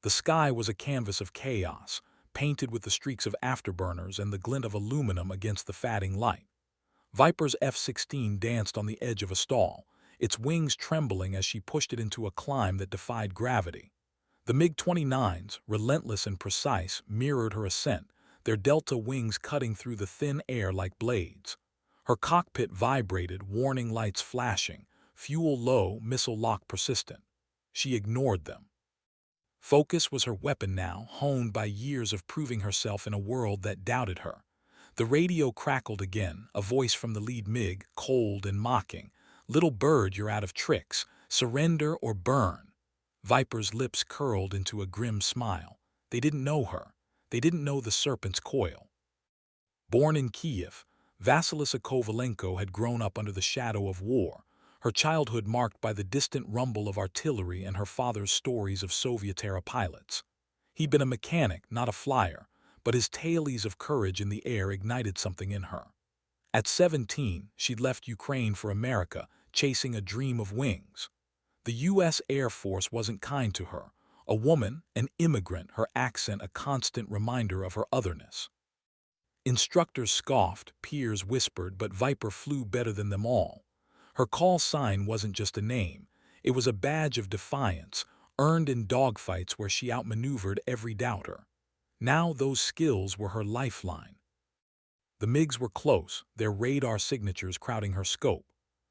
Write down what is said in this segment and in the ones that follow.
The sky was a canvas of chaos, painted with the streaks of afterburners and the glint of aluminum against the fading light. Viper's F-16 danced on the edge of a stall, its wings trembling as she pushed it into a climb that defied gravity. The MiG-29s, relentless and precise, mirrored her ascent, their delta wings cutting through the thin air like blades. Her cockpit vibrated, warning lights flashing, fuel low, missile lock persistent. She ignored them. Focus was her weapon now, honed by years of proving herself in a world that doubted her. The radio crackled again, a voice from the lead MiG, cold and mocking. "Little bird, you're out of tricks. Surrender or burn." Viper's lips curled into a grim smile. They didn't know her. They didn't know the serpent's coil. Born in Kiev, Vasilisa Kovalenko had grown up under the shadow of war, her childhood marked by the distant rumble of artillery and her father's stories of Soviet-era pilots. He'd been a mechanic, not a flyer, but his tales of courage in the air ignited something in her. At 17, she'd left Ukraine for America, chasing a dream of wings. The U.S. Air Force wasn't kind to her. A woman, an immigrant, her accent a constant reminder of her otherness. Instructors scoffed, peers whispered, but Viper flew better than them all. Her call sign wasn't just a name. It was a badge of defiance, earned in dogfights where she outmaneuvered every doubter. Now those skills were her lifeline. The MiGs were close, their radar signatures crowding her scope.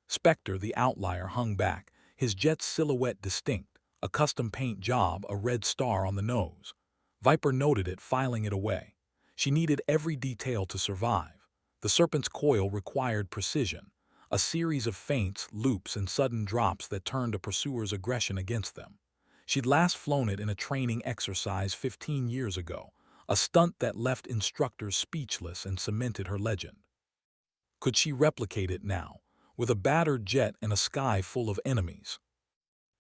Spectre, the outlier, hung back, his jet's silhouette distinct, a custom paint job, a red star on the nose. Viper noted it, filing it away. She needed every detail to survive. The serpent's coil required precision, a series of feints, loops, and sudden drops that turned a pursuer's aggression against them. She'd last flown it in a training exercise 15 years ago, a stunt that left instructors speechless and cemented her legend. Could she replicate it now, with a battered jet and a sky full of enemies?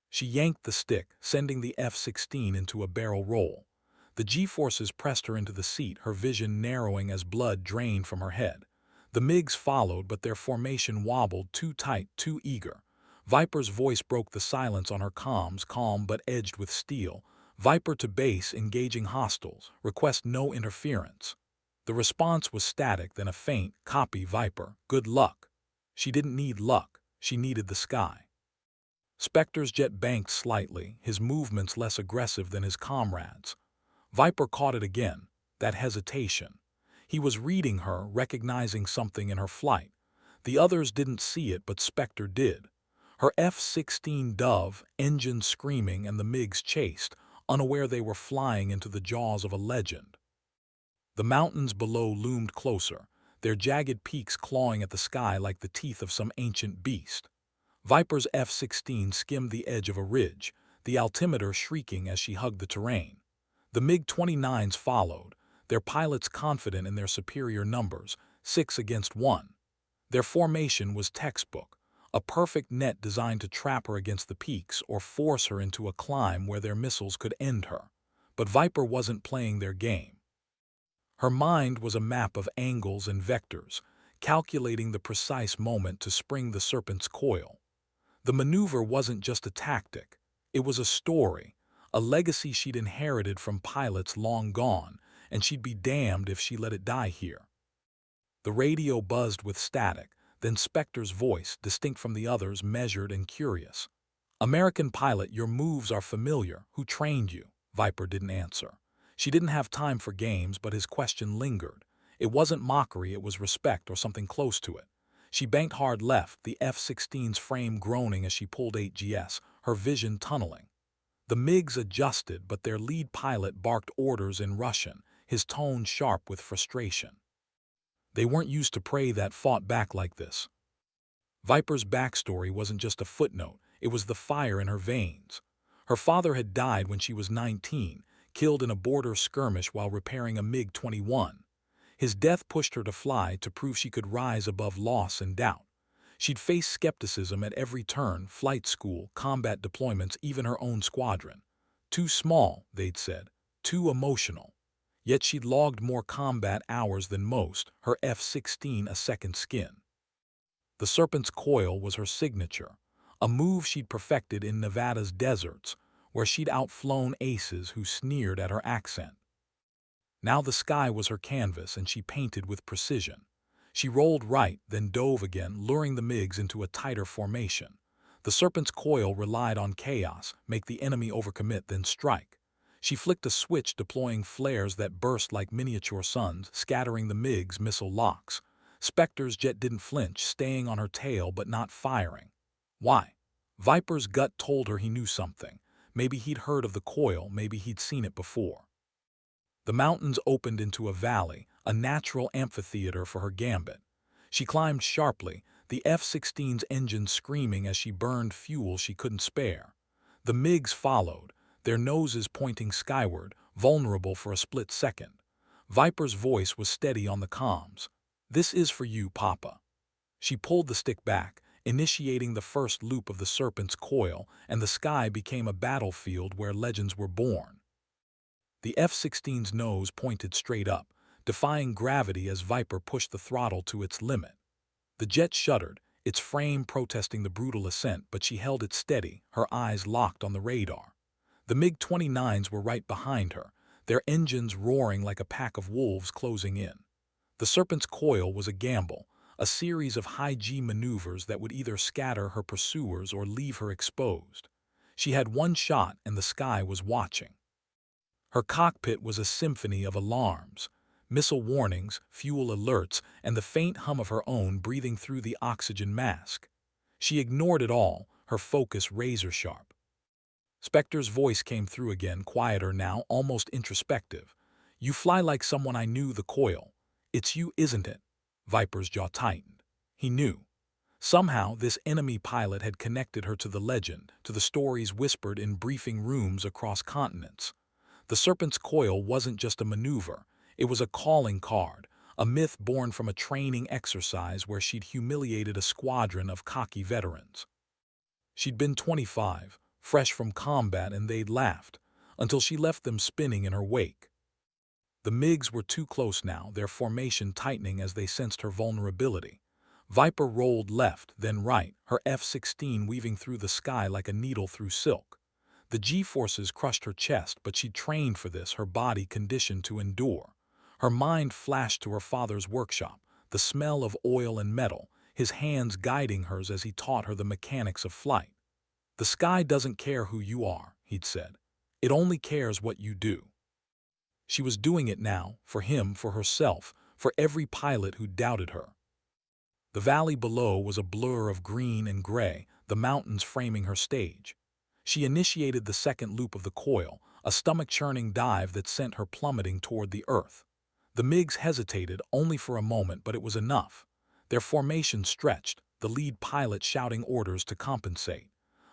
She yanked the stick, sending the F-16 into a barrel roll. The G-forces pressed her into the seat, her vision narrowing as blood drained from her head. The MiGs followed, but their formation wobbled, too tight, too eager. Viper's voice broke the silence on her comms, calm but edged with steel. "Viper to base, engaging hostiles. Request no interference." The response was static, then a faint, "Copy, Viper. Good luck." She didn't need luck. She needed the sky. Spectre's jet banked slightly, his movements less aggressive than his comrades'. Viper caught it again, that hesitation. He was reading her, recognizing something in her flight. The others didn't see it, but Spectre did. Her F-16 dove, engine screaming, and the MiGs chased, unaware they were flying into the jaws of a legend. The mountains below loomed closer, their jagged peaks clawing at the sky like the teeth of some ancient beast. Viper's F-16 skimmed the edge of a ridge, the altimeter shrieking as she hugged the terrain. The MiG-29s followed, their pilots confident in their superior numbers, 6 against 1. Their formation was textbook, a perfect net designed to trap her against the peaks or force her into a climb where their missiles could end her. But Viper wasn't playing their game. Her mind was a map of angles and vectors, calculating the precise moment to spring the serpent's coil. The maneuver wasn't just a tactic. It was a story, a legacy she'd inherited from pilots long gone, and she'd be damned if she let it die here. The radio buzzed with static, then Spectre's voice, distinct from the others, measured and curious. "American pilot, your moves are familiar. Who trained you?" Viper didn't answer. She didn't have time for games, but his question lingered. It wasn't mockery, it was respect or something close to it. She banked hard left, the F-16's frame groaning as she pulled 8 GS, her vision tunneling. The MiGs adjusted, but their lead pilot barked orders in Russian, his tone sharp with frustration. They weren't used to prey that fought back like this. Viper's backstory wasn't just a footnote, it was the fire in her veins. Her father had died when she was 19, killed in a border skirmish while repairing a MiG-21. His death pushed her to fly, to prove she could rise above loss and doubt. She'd faced skepticism at every turn, flight school, combat deployments, even her own squadron. Too small, they'd said, too emotional. Yet she'd logged more combat hours than most, her F-16 a second skin. The serpent's coil was her signature, a move she'd perfected in Nevada's deserts, where she'd outflown aces who sneered at her accent. Now the sky was her canvas and she painted with precision. She rolled right, then dove again, luring the MiGs into a tighter formation. The Serpent's coil relied on chaos, make the enemy overcommit, then strike. She flicked a switch, deploying flares that burst like miniature suns, scattering the MiGs' missile locks. Spectre's jet didn't flinch, staying on her tail but not firing. Why? Viper's gut told her he knew something. Maybe he'd heard of the coil, maybe he'd seen it before. The mountains opened into a valley, a natural amphitheater for her gambit. She climbed sharply, the F-16's engine screaming as she burned fuel she couldn't spare. The MiGs followed, their noses pointing skyward, vulnerable for a split second. Viper's voice was steady on the comms. "This is for you, Papa." She pulled the stick back, initiating the first loop of the Serpent's coil, and the sky became a battlefield where legends were born. The F-16's nose pointed straight up, defying gravity as Viper pushed the throttle to its limit. The jet shuddered, its frame protesting the brutal ascent, but she held it steady, her eyes locked on the radar. The MiG-29s were right behind her, their engines roaring like a pack of wolves closing in. The Serpent's coil was a gamble, a series of high-G maneuvers that would either scatter her pursuers or leave her exposed. She had one shot and the sky was watching. Her cockpit was a symphony of alarms, missile warnings, fuel alerts, and the faint hum of her own breathing through the oxygen mask. She ignored it all, her focus razor-sharp. Spectre's voice came through again, quieter now, almost introspective. "You fly like someone I knew. The coil. It's you, isn't it?" Viper's jaw tightened. He knew. Somehow, this enemy pilot had connected her to the legend, to the stories whispered in briefing rooms across continents. The Serpent's coil wasn't just a maneuver, it was a calling card, a myth born from a training exercise where she'd humiliated a squadron of cocky veterans. She'd been 25, fresh from combat, and they'd laughed, until she left them spinning in her wake. The MiGs were too close now, their formation tightening as they sensed her vulnerability. Viper rolled left, then right, her F-16 weaving through the sky like a needle through silk. The G-forces crushed her chest, but she'd trained for this, her body conditioned to endure. Her mind flashed to her father's workshop, the smell of oil and metal, his hands guiding hers as he taught her the mechanics of flight. "The sky doesn't care who you are," he'd said. "It only cares what you do." She was doing it now, for him, for herself, for every pilot who doubted her. The valley below was a blur of green and gray, the mountains framing her stage. She initiated the second loop of the coil, a stomach-churning dive that sent her plummeting toward the earth. The MiGs hesitated only for a moment, but it was enough. Their formation stretched, the lead pilot shouting orders to compensate.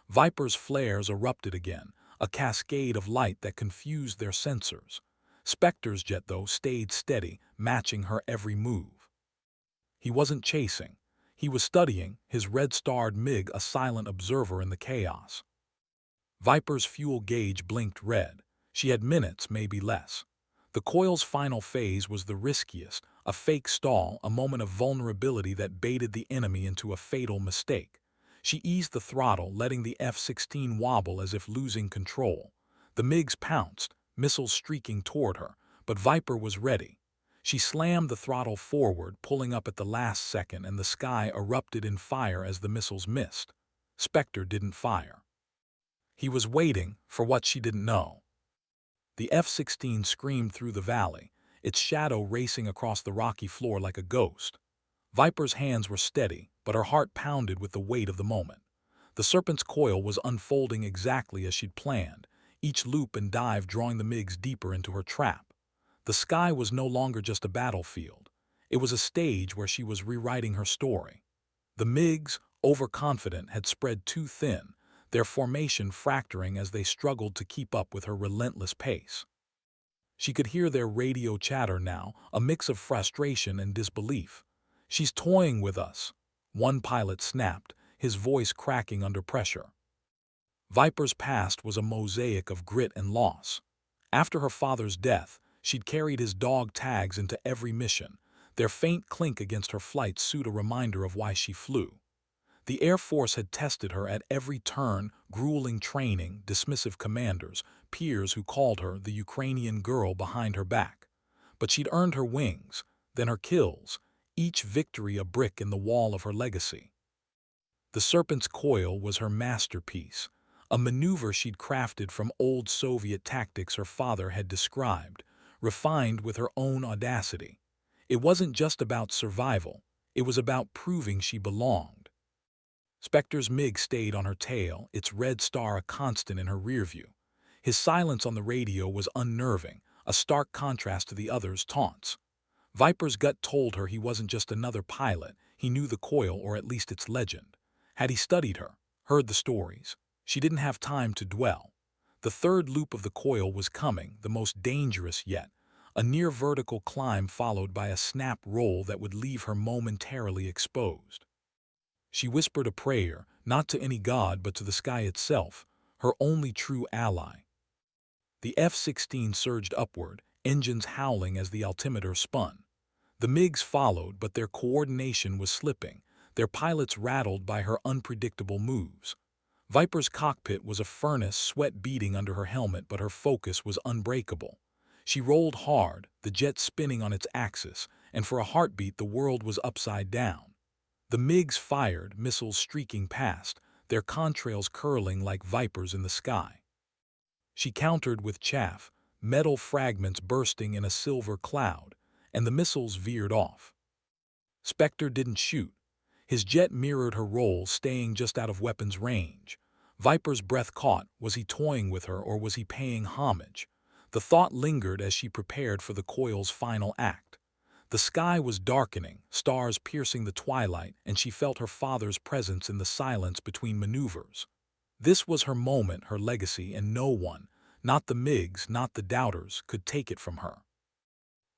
Viper's flares erupted again, a cascade of light that confused their sensors. Spectre's jet, though, stayed steady, matching her every move. He wasn't chasing. He was studying, his red-starred MiG a silent observer in the chaos. Viper's fuel gauge blinked red. She had minutes, maybe less. The coil's final phase was the riskiest, a fake stall, a moment of vulnerability that baited the enemy into a fatal mistake. She eased the throttle, letting the F-16 wobble as if losing control. The MiGs pounced, missiles streaking toward her, but Viper was ready. She slammed the throttle forward, pulling up at the last second, and the sky erupted in fire as the missiles missed. Spectre didn't fire. He was waiting for what she didn't know. The F-16 screamed through the valley, its shadow racing across the rocky floor like a ghost. Viper's hands were steady, but her heart pounded with the weight of the moment. The Serpent's coil was unfolding exactly as she'd planned, each loop and dive drawing the MiGs deeper into her trap. The sky was no longer just a battlefield. It was a stage where she was rewriting her story. The MiGs, overconfident, had spread too thin, their formation fracturing as they struggled to keep up with her relentless pace. She could hear their radio chatter now, a mix of frustration and disbelief. "She's toying with us," one pilot snapped, his voice cracking under pressure. Viper's past was a mosaic of grit and loss. After her father's death, she'd carried his dog tags into every mission, their faint clink against her flight suit a reminder of why she flew. The Air Force had tested her at every turn, grueling training, dismissive commanders, peers who called her the Ukrainian girl behind her back. But she'd earned her wings, then her kills, each victory a brick in the wall of her legacy. The Serpent's Coil was her masterpiece, a maneuver she'd crafted from old Soviet tactics her father had described, refined with her own audacity. It wasn't just about survival, it was about proving she belonged. Spectre's MiG stayed on her tail, its red star a constant in her rearview. His silence on the radio was unnerving, a stark contrast to the others' taunts. Viper's gut told her he wasn't just another pilot, he knew the coil, or at least its legend. Had he studied her, heard the stories, she didn't have time to dwell. The third loop of the coil was coming, the most dangerous yet, a near-vertical climb followed by a snap roll that would leave her momentarily exposed. She whispered a prayer, not to any god but to the sky itself, her only true ally. The F-16 surged upward, engines howling as the altimeter spun. The MiGs followed, but their coordination was slipping, their pilots rattled by her unpredictable moves. Viper's cockpit was a furnace, sweat beading under her helmet, but her focus was unbreakable. She rolled hard, the jet spinning on its axis, and for a heartbeat the world was upside down. The MiGs fired, missiles streaking past, their contrails curling like vipers in the sky. She countered with chaff, metal fragments bursting in a silver cloud, and the missiles veered off. Spectre didn't shoot. His jet mirrored her roll, staying just out of weapons range. Viper's breath caught. Was he toying with her, or was he paying homage? The thought lingered as she prepared for the coil's final act. The sky was darkening, stars piercing the twilight, and she felt her father's presence in the silence between maneuvers. This was her moment, her legacy, and no one, not the MiGs, not the doubters, could take it from her.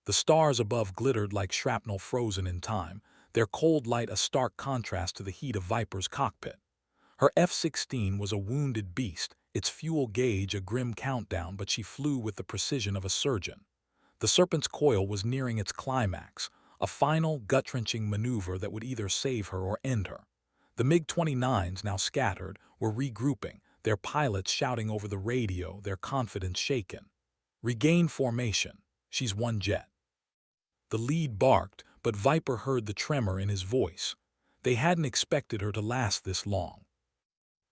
The stars above glittered like shrapnel frozen in time, their cold light a stark contrast to the heat of Viper's cockpit. Her F-16 was a wounded beast, its fuel gauge a grim countdown, but she flew with the precision of a surgeon. The Serpent's Coil was nearing its climax, a final, gut-wrenching maneuver that would either save her or end her. The MiG-29s, now scattered, were regrouping, their pilots shouting over the radio, their confidence shaken. "Regain formation. She's one jet." The lead barked, but Viper heard the tremor in his voice. They hadn't expected her to last this long.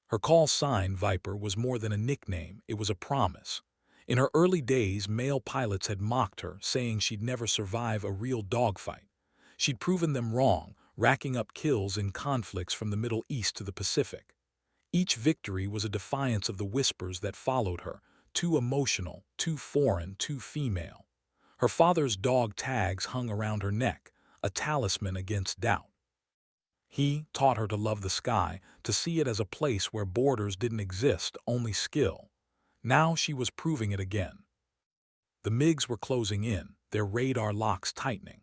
Her call sign, Viper, was more than a nickname, it was a promise. In her early days, male pilots had mocked her, saying she'd never survive a real dogfight. She'd proven them wrong, racking up kills in conflicts from the Middle East to the Pacific. Each victory was a defiance of the whispers that followed her, too emotional, too foreign, too female. Her father's dog tags hung around her neck, a talisman against doubt. He taught her to love the sky, to see it as a place where borders didn't exist, only skill. Now she was proving it again. The MiGs were closing in, their radar locks tightening.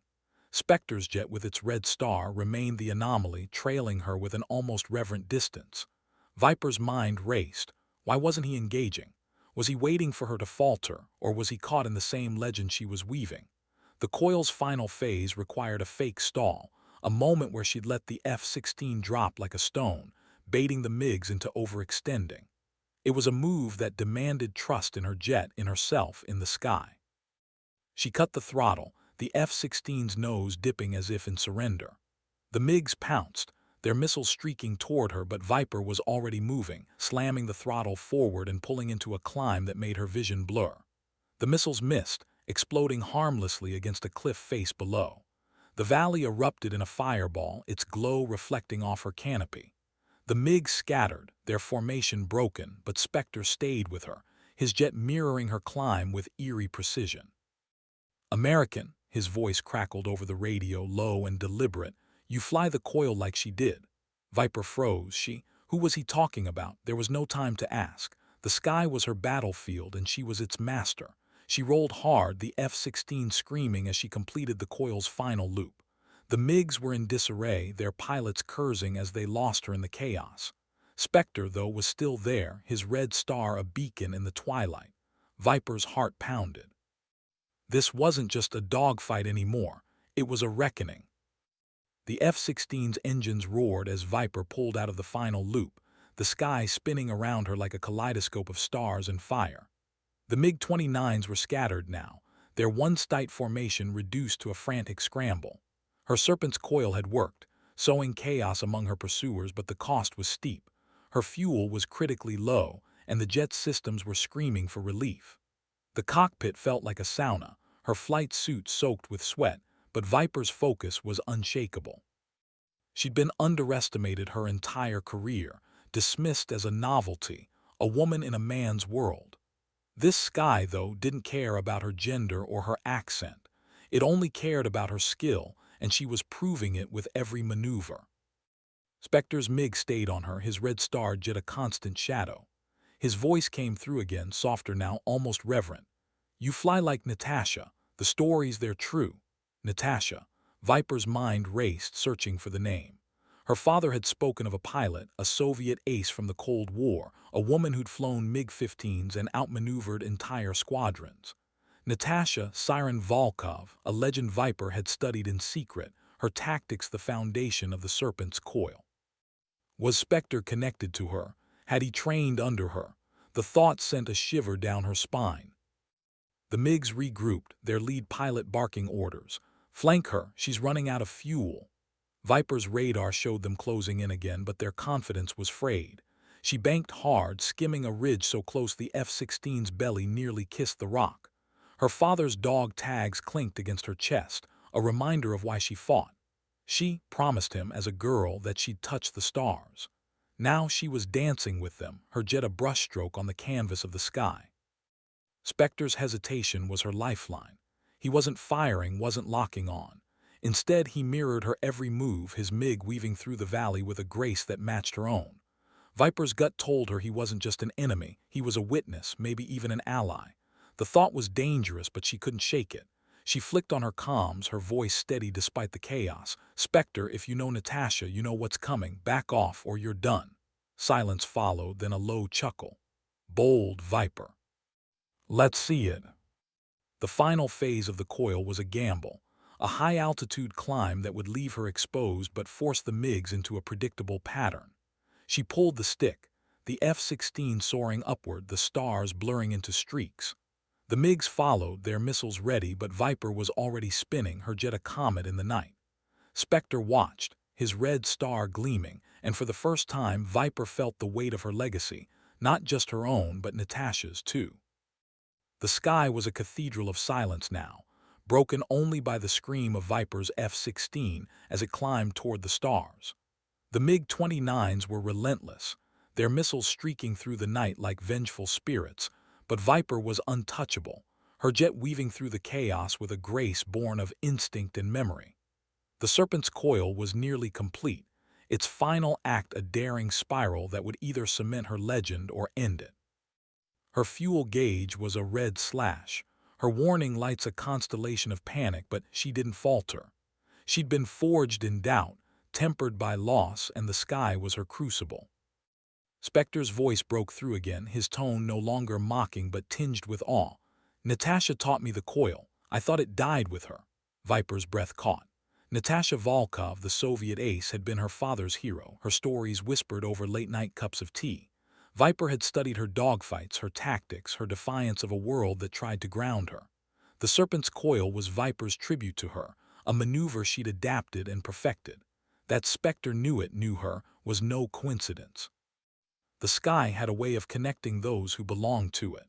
Spectre's jet with its red star remained the anomaly, trailing her with an almost reverent distance. Viper's mind raced. Why wasn't he engaging? Was he waiting for her to falter, or was he caught in the same legend she was weaving? The coil's final phase required a fake stall, a moment where she'd let the F-16 drop like a stone, baiting the MiGs into overextending. It was a move that demanded trust in her jet, in herself, in the sky. She cut the throttle, the F-16's nose dipping as if in surrender. The MiGs pounced, their missiles streaking toward her, but Viper was already moving, slamming the throttle forward and pulling into a climb that made her vision blur. The missiles missed, exploding harmlessly against a cliff face below. The valley erupted in a fireball, its glow reflecting off her canopy. The MiGs scattered, their formation broken, but Spectre stayed with her, his jet mirroring her climb with eerie precision. "American," his voice crackled over the radio, low and deliberate, "you fly the coil like she did." Viper froze. Who was he talking about? There was no time to ask. The sky was her battlefield, and she was its master. She rolled hard, the F-16 screaming as she completed the coil's final loop. The MiGs were in disarray, their pilots cursing as they lost her in the chaos. Spectre, though, was still there, his red star a beacon in the twilight. Viper's heart pounded. This wasn't just a dogfight anymore, it was a reckoning. The F-16's engines roared as Viper pulled out of the final loop, the sky spinning around her like a kaleidoscope of stars and fire. The MiG-29s were scattered now, their one-site formation reduced to a frantic scramble. Her serpent's coil had worked, sowing chaos among her pursuers, but the cost was steep. Her fuel was critically low, and the jet's systems were screaming for relief. The cockpit felt like a sauna, her flight suit soaked with sweat, but Viper's focus was unshakable. She'd been underestimated her entire career, dismissed as a novelty, a woman in a man's world. This sky, though, didn't care about her gender or her accent. It only cared about her skill, and she was proving it with every maneuver. Spectre's MiG stayed on her, his red star jet a constant shadow. His voice came through again, softer now, almost reverent. "You fly like Natasha. The stories, they're true." Natasha. Viper's mind raced, searching for the name. Her father had spoken of a pilot, a Soviet ace from the Cold War, a woman who'd flown MiG-15s and outmaneuvered entire squadrons. Natasha Siren Volkov, a legend Viper had studied in secret, her tactics the foundation of the Serpent's coil. Was Spectre connected to her? Had he trained under her? The thought sent a shiver down her spine. The MiGs regrouped, their lead pilot barking orders. "Flank her, she's running out of fuel." Viper's radar showed them closing in again, but their confidence was frayed. She banked hard, skimming a ridge so close the F-16's belly nearly kissed the rock. Her father's dog tags clinked against her chest, a reminder of why she fought. She promised him as a girl that she'd touch the stars. Now she was dancing with them, her jet a brushstroke on the canvas of the sky. Spectre's hesitation was her lifeline. He wasn't firing, wasn't locking on. Instead, he mirrored her every move, his MiG weaving through the valley with a grace that matched her own. Viper's gut told her he wasn't just an enemy, he was a witness, maybe even an ally. The thought was dangerous, but she couldn't shake it. She flicked on her comms, her voice steady despite the chaos. "Spectre, if you know Natasha, you know what's coming. Back off or you're done." Silence followed, then a low chuckle. "Bold, Viper. Let's see it." The final phase of the coil was a gamble, a high-altitude climb that would leave her exposed but force the MiGs into a predictable pattern. She pulled the stick, the F-16 soaring upward, the stars blurring into streaks. The MiGs followed, their missiles ready, but Viper was already spinning, her jet a comet in the night. Spectre watched, his red star gleaming, and for the first time Viper felt the weight of her legacy, not just her own but Natasha's too. The sky was a cathedral of silence now, broken only by the scream of Viper's F-16 as it climbed toward the stars. The MiG-29s were relentless, their missiles streaking through the night like vengeful spirits, but Viper was untouchable, her jet weaving through the chaos with a grace born of instinct and memory. The Serpent's coil was nearly complete, its final act a daring spiral that would either cement her legend or end it. Her fuel gauge was a red slash, her warning lights a constellation of panic, but she didn't falter. She'd been forged in doubt, tempered by loss, and the sky was her crucible. Spectre's voice broke through again, his tone no longer mocking but tinged with awe. "Natasha taught me the coil. I thought it died with her." Viper's breath caught. Natasha Volkov, the Soviet ace, had been her father's hero, her stories whispered over late-night cups of tea. Viper had studied her dogfights, her tactics, her defiance of a world that tried to ground her. The Serpent's coil was Viper's tribute to her, a maneuver she'd adapted and perfected. That Spectre knew her, was no coincidence. The sky had a way of connecting those who belonged to it.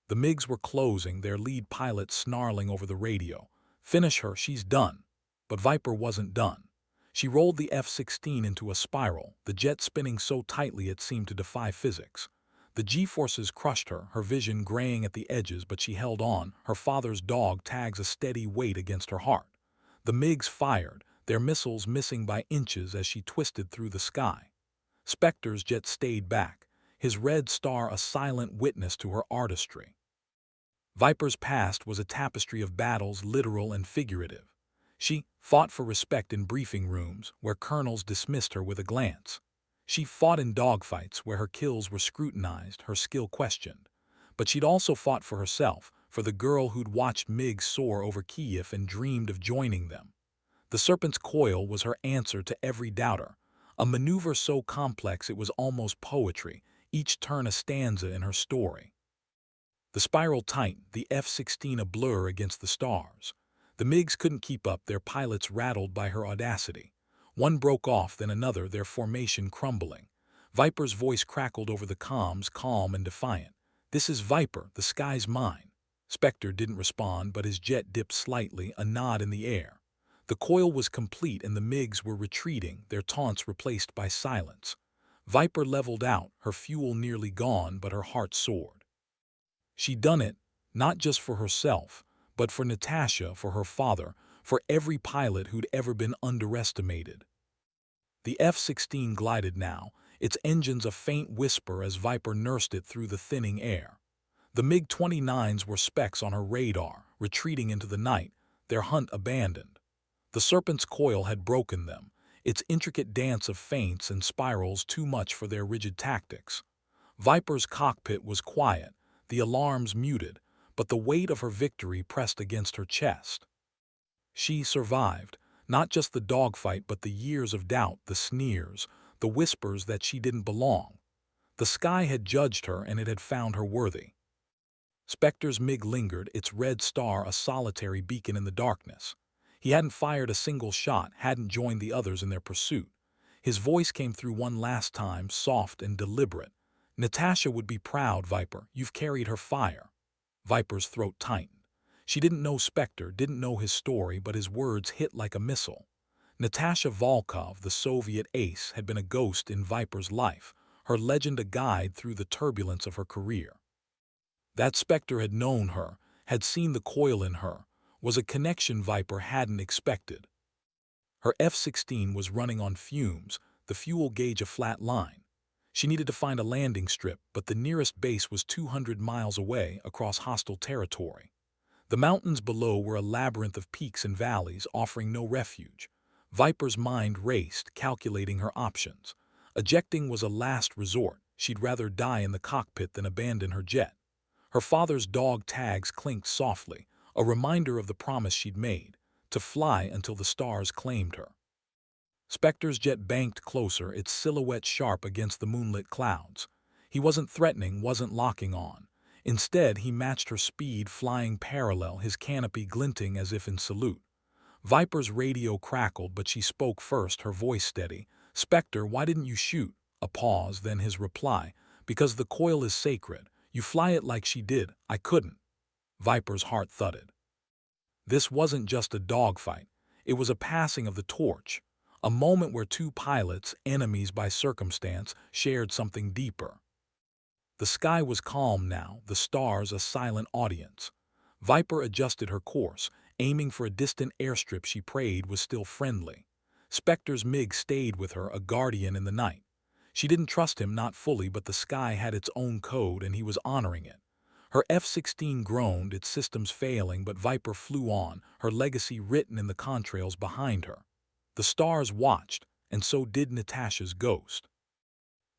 The MiGs were closing, their lead pilot snarling over the radio. "Finish her, she's done." But Viper wasn't done. She rolled the F-16 into a spiral, the jet spinning so tightly it seemed to defy physics. The G-forces crushed her, her vision graying at the edges, but she held on, her father's dog tags a steady weight against her heart. The MiGs fired, their missiles missing by inches as she twisted through the sky. Spectre's jet stayed back, his red star a silent witness to her artistry. Viper's past was a tapestry of battles, literal and figurative. She fought for respect in briefing rooms, where colonels dismissed her with a glance. She fought in dogfights, where her kills were scrutinized, her skill questioned. But she'd also fought for herself, for the girl who'd watched MiGs soar over Kiev and dreamed of joining them. The serpent's coil was her answer to every doubter, a maneuver so complex it was almost poetry, each turn a stanza in her story. The spiral tightened, the F-16 a blur against the stars. The MiGs couldn't keep up, their pilots rattled by her audacity. One broke off, then another, their formation crumbling. Viper's voice crackled over the comms, calm and defiant. "This is Viper, the sky's mine." Spectre didn't respond, but his jet dipped slightly, a nod in the air. The coil was complete and the MiGs were retreating, their taunts replaced by silence. Viper leveled out, her fuel nearly gone, but her heart soared. She'd done it, not just for herself, but for Natasha, for her father, for every pilot who'd ever been underestimated. The F-16 glided now, its engines a faint whisper as Viper nursed it through the thinning air. The MiG-29s were specks on her radar, retreating into the night, their hunt abandoned. The serpent's coil had broken them, its intricate dance of feints and spirals too much for their rigid tactics. Viper's cockpit was quiet, the alarms muted, but the weight of her victory pressed against her chest. She survived, not just the dogfight but the years of doubt, the sneers, the whispers that she didn't belong. The sky had judged her and it had found her worthy. Spectre's MiG lingered, its red star a solitary beacon in the darkness. He hadn't fired a single shot, hadn't joined the others in their pursuit. His voice came through one last time, soft and deliberate. "Natasha would be proud, Viper. You've carried her fire." Viper's throat tightened. She didn't know Spectre, didn't know his story, but his words hit like a missile. Natasha Volkov, the Soviet ace, had been a ghost in Viper's life, her legend a guide through the turbulence of her career. That Spectre had known her, had seen the coil in her, was a connection Viper hadn't expected. Her F-16 was running on fumes, the fuel gauge a flat line. She needed to find a landing strip, but the nearest base was 200 miles away across hostile territory. The mountains below were a labyrinth of peaks and valleys, offering no refuge. Viper's mind raced, calculating her options. Ejecting was a last resort. She'd rather die in the cockpit than abandon her jet. Her father's dog tags clinked softly, a reminder of the promise she'd made, to fly until the stars claimed her. Spectre's jet banked closer, its silhouette sharp against the moonlit clouds. He wasn't threatening, wasn't locking on. Instead, he matched her speed, flying parallel, his canopy glinting as if in salute. Viper's radio crackled, but she spoke first, her voice steady. "Spectre, why didn't you shoot?" A pause, then his reply. "Because the coil is sacred. You fly it like she did. I couldn't." Viper's heart thudded. This wasn't just a dogfight. It was a passing of the torch. A moment where two pilots, enemies by circumstance, shared something deeper. The sky was calm now, the stars a silent audience. Viper adjusted her course, aiming for a distant airstrip she prayed was still friendly. Spectre's MiG stayed with her, a guardian in the night. She didn't trust him, not fully, but the sky had its own code and he was honoring it. Her F-16 groaned, its systems failing, but Viper flew on, her legacy written in the contrails behind her. The stars watched, and so did Natasha's ghost.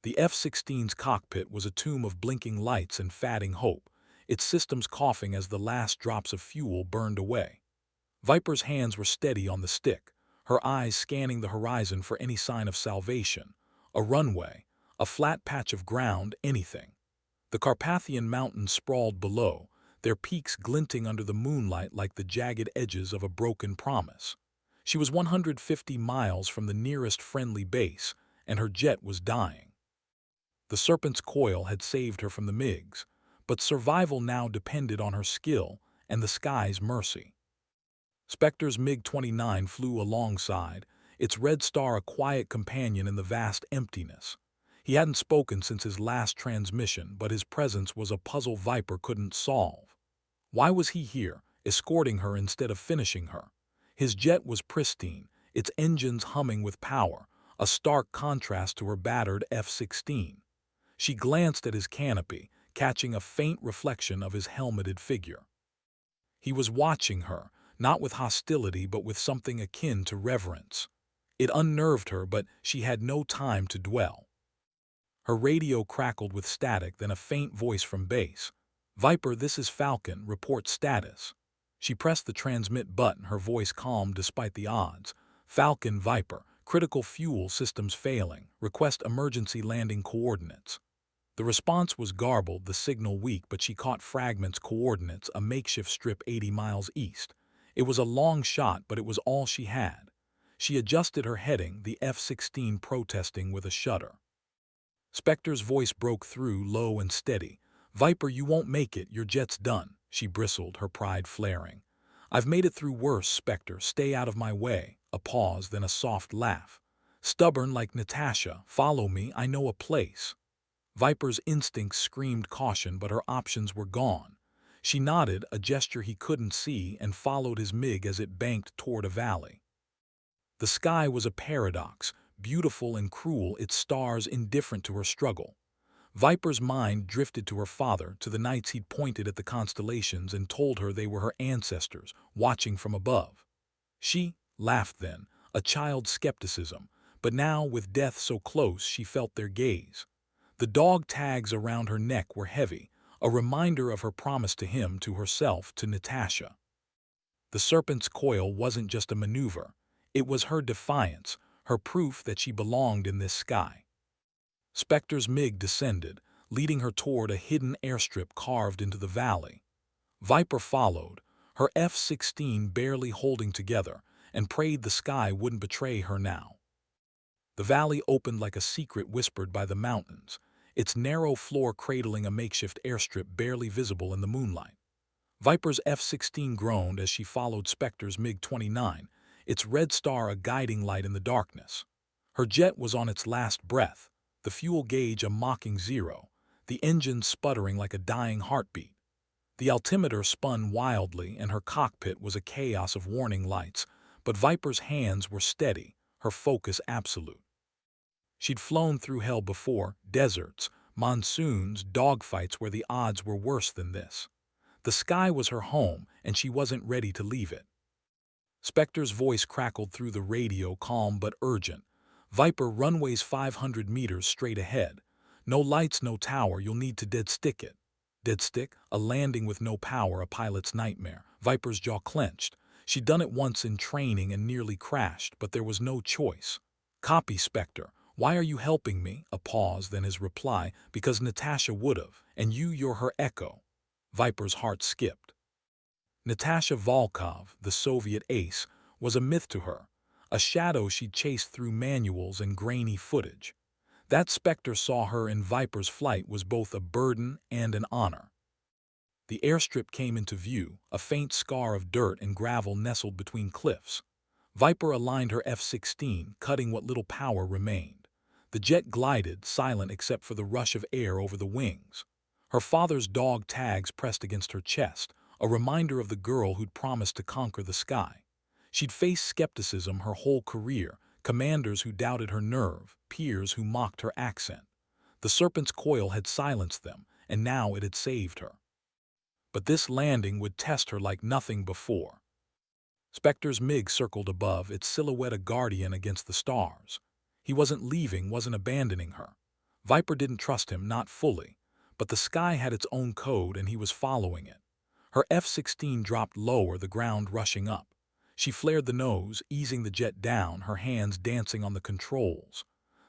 The F-16's cockpit was a tomb of blinking lights and fading hope, its systems coughing as the last drops of fuel burned away. Viper's hands were steady on the stick, her eyes scanning the horizon for any sign of salvation. A runway, a flat patch of ground, anything. The Carpathian Mountains sprawled below, their peaks glinting under the moonlight like the jagged edges of a broken promise. She was 150 miles from the nearest friendly base, and her jet was dying. The Serpent's coil had saved her from the MiGs, but survival now depended on her skill and the sky's mercy. Spectre's MiG-29 flew alongside, its red star a quiet companion in the vast emptiness. He hadn't spoken since his last transmission, but his presence was a puzzle Viper couldn't solve. Why was he here, escorting her instead of finishing her? His jet was pristine, its engines humming with power, a stark contrast to her battered F-16. She glanced at his canopy, catching a faint reflection of his helmeted figure. He was watching her, not with hostility but with something akin to reverence. It unnerved her, but she had no time to dwell. Her radio crackled with static, then a faint voice from base. "Viper, this is Falcon, report status." She pressed the transmit button, her voice calm despite the odds. Falcon Viper, critical fuel systems failing, request emergency landing coordinates. The response was garbled, the signal weak, but she caught fragments coordinates, a makeshift strip 80 miles east. It was a long shot, but it was all she had. She adjusted her heading, the F-16 protesting with a shudder. Spectre's voice broke through, low and steady. "Viper, you won't make it, your jet's done," she bristled, her pride flaring. "I've made it through worse, Spectre, stay out of my way." A pause, then a soft laugh. "Stubborn like Natasha, follow me, I know a place." Viper's instincts screamed caution, but her options were gone. She nodded, a gesture he couldn't see, and followed his MiG as it banked toward a valley. The sky was a paradox, beautiful and cruel, its stars indifferent to her struggle. Viper's mind drifted to her father, to the nights he'd pointed at the constellations and told her they were her ancestors, watching from above. She laughed then, a child's skepticism, but now, with death so close, she felt their gaze. The dog tags around her neck were heavy, a reminder of her promise to him, to herself, to Natasha. The serpent's coil wasn't just a maneuver. It was her defiance, her proof that she belonged in this sky. Spectre's MiG descended, leading her toward a hidden airstrip carved into the valley. Viper followed, her F-16 barely holding together, and prayed the sky wouldn't betray her now. The valley opened like a secret whispered by the mountains, its narrow floor cradling a makeshift airstrip barely visible in the moonlight. Viper's F-16 groaned as she followed Spectre's MiG-29, its red star a guiding light in the darkness. Her jet was on its last breath, the fuel gauge a mocking zero, the engine sputtering like a dying heartbeat. The altimeter spun wildly, and her cockpit was a chaos of warning lights, but Viper's hands were steady, her focus absolute. She'd flown through hell before, deserts, monsoons, dogfights where the odds were worse than this. The sky was her home, and she wasn't ready to leave it. Spectre's voice crackled through the radio, calm but urgent. "Viper, runway's 500 meters straight ahead. No lights, no tower, you'll need to dead stick it." Dead stick? A landing with no power, a pilot's nightmare. Viper's jaw clenched. She'd done it once in training and nearly crashed, but there was no choice. "Copy, Spectre. Why are you helping me?" A pause, then his reply, "Because Natasha would've, and you're her echo." Viper's heart skipped. Natasha Volkov, the Soviet ace, was a myth to her, a shadow she'd chased through manuals and grainy footage. That Spectre saw her in Viper's flight was both a burden and an honor. The airstrip came into view, a faint scar of dirt and gravel nestled between cliffs. Viper aligned her F-16, cutting what little power remained. The jet glided, silent except for the rush of air over the wings. Her father's dog tags pressed against her chest, a reminder of the girl who'd promised to conquer the sky. She'd faced skepticism her whole career, commanders who doubted her nerve, peers who mocked her accent. The serpent's coil had silenced them, and now it had saved her. But this landing would test her like nothing before. Spectre's MiG circled above, its silhouette a guardian against the stars. He wasn't leaving, wasn't abandoning her. Viper didn't trust him, not fully, but the sky had its own code and he was following it. Her F-16 dropped lower, the ground rushing up. She flared the nose, easing the jet down, her hands dancing on the controls.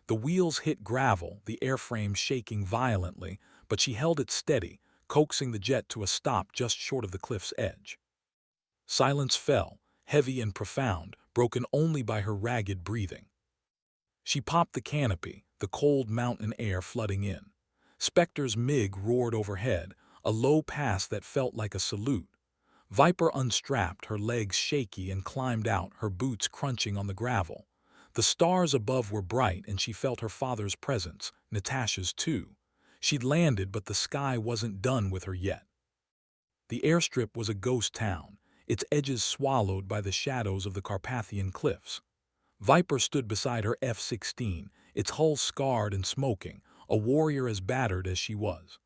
The wheels hit gravel, the airframe shaking violently, but she held it steady, coaxing the jet to a stop just short of the cliff's edge. Silence fell, heavy and profound, broken only by her ragged breathing. She popped the canopy, the cold mountain air flooding in. Spectre's MiG roared overhead, a low pass that felt like a salute. Viper unstrapped, her legs shaky, and climbed out, her boots crunching on the gravel. The stars above were bright, and she felt her father's presence, Natasha's too. She'd landed, but the sky wasn't done with her yet. The airstrip was a ghost town, its edges swallowed by the shadows of the Carpathian cliffs. Viper stood beside her F-16, its hull scarred and smoking, a warrior as battered as she was.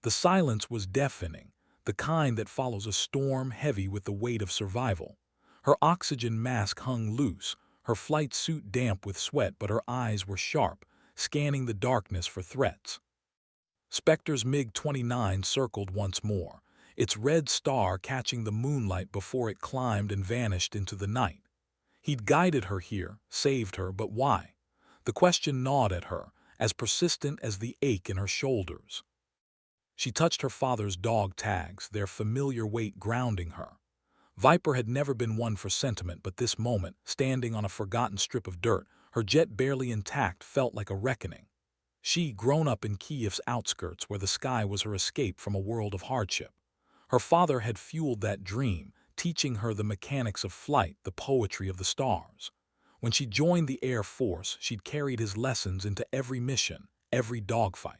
The silence was deafening, the kind that follows a storm, heavy with the weight of survival. Her oxygen mask hung loose, her flight suit damp with sweat, but her eyes were sharp, scanning the darkness for threats. Spectre's MiG-29 circled once more, its red star catching the moonlight before it climbed and vanished into the night. He'd guided her here, saved her, but why? The question gnawed at her, as persistent as the ache in her shoulders. She touched her father's dog tags, their familiar weight grounding her. Viper had never been one for sentiment, but this moment, standing on a forgotten strip of dirt, her jet barely intact, felt like a reckoning. She, grown up in Kiev's outskirts where the sky was her escape from a world of hardship. Her father had fueled that dream, teaching her the mechanics of flight, the poetry of the stars. When she joined the Air Force, she'd carried his lessons into every mission, every dogfight.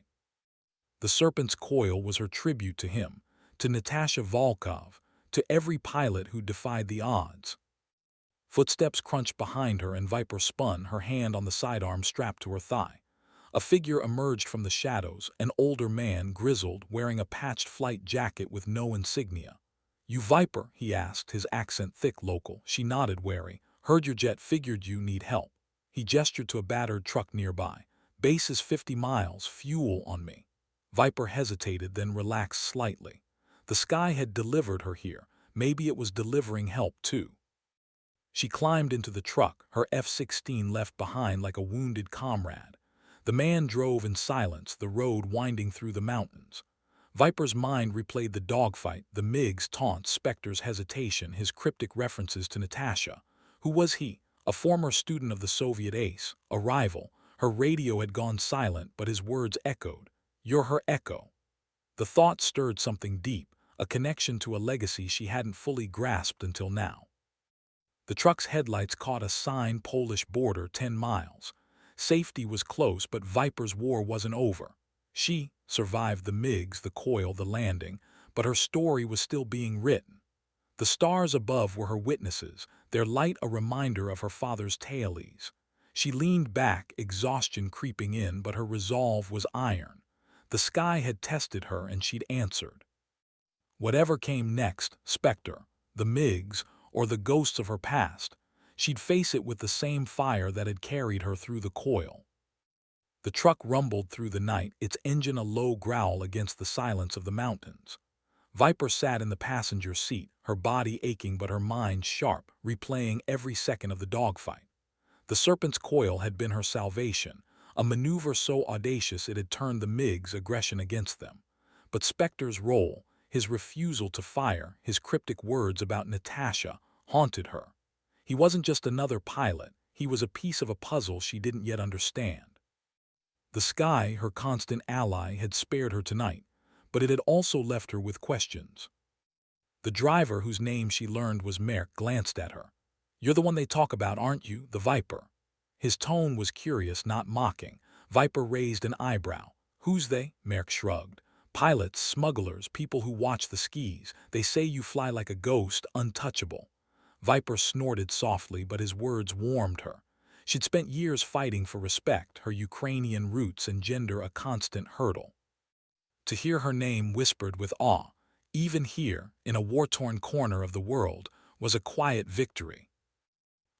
The Serpent's Coil was her tribute to him, to Natasha Volkov, to every pilot who defied the odds. Footsteps crunched behind her and Viper spun, her hand on the sidearm strapped to her thigh. A figure emerged from the shadows, an older man, grizzled, wearing a patched flight jacket with no insignia. "You Viper?" he asked, his accent thick local. She nodded, wary. "Heard your jet, figured you need help." He gestured to a battered truck nearby. "Base is 50 miles, fuel on me." Viper hesitated, then relaxed slightly. The sky had delivered her here. Maybe it was delivering help too. She climbed into the truck, her F-16 left behind like a wounded comrade. The man drove in silence, the road winding through the mountains. Viper's mind replayed the dogfight, the MiG's taunts, Spectre's hesitation, his cryptic references to Natasha. Who was he? A former student of the Soviet ace, a rival. Her radio had gone silent, but his words echoed. "You're her echo." The thought stirred something deep, a connection to a legacy she hadn't fully grasped until now. The truck's headlights caught a sign, Polish border, 10 miles. Safety was close, but Viper's war wasn't over. She survived the MiGs, the coil, the landing, but her story was still being written. The stars above were her witnesses, their light a reminder of her father's tales. She leaned back, exhaustion creeping in, but her resolve was iron. The sky had tested her and she'd answered. Whatever came next, Spectre, the MiGs, or the ghosts of her past, she'd face it with the same fire that had carried her through the coil. The truck rumbled through the night, its engine a low growl against the silence of the mountains. Viper sat in the passenger seat, her body aching but her mind sharp, replaying every second of the dogfight. The Serpent's Coil had been her salvation, a maneuver so audacious it had turned the MiGs' aggression against them. But Spectre's role, his refusal to fire, his cryptic words about Natasha, haunted her. He wasn't just another pilot, he was a piece of a puzzle she didn't yet understand. The sky, her constant ally, had spared her tonight, but it had also left her with questions. The driver, whose name she learned was Merck, glanced at her. "You're the one they talk about, aren't you, the Viper?" His tone was curious, not mocking. Viper raised an eyebrow. "Who's they?" Merck shrugged. "Pilots, smugglers, people who watch the skis. They say you fly like a ghost, untouchable." Viper snorted softly, but his words warmed her. She'd spent years fighting for respect, her Ukrainian roots and gender a constant hurdle. To hear her name whispered with awe, even here, in a war-torn corner of the world, was a quiet victory.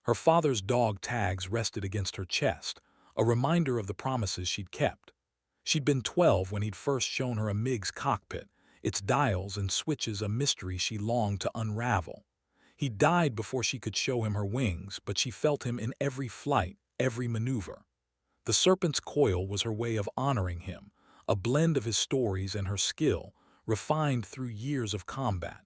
Her father's dog tags rested against her chest, a reminder of the promises she'd kept. She'd been 12 when he'd first shown her a MiG's cockpit, its dials and switches a mystery she longed to unravel. He died before she could show him her wings, but she felt him in every flight, every maneuver. The Serpent's Coil was her way of honoring him, a blend of his stories and her skill, refined through years of combat.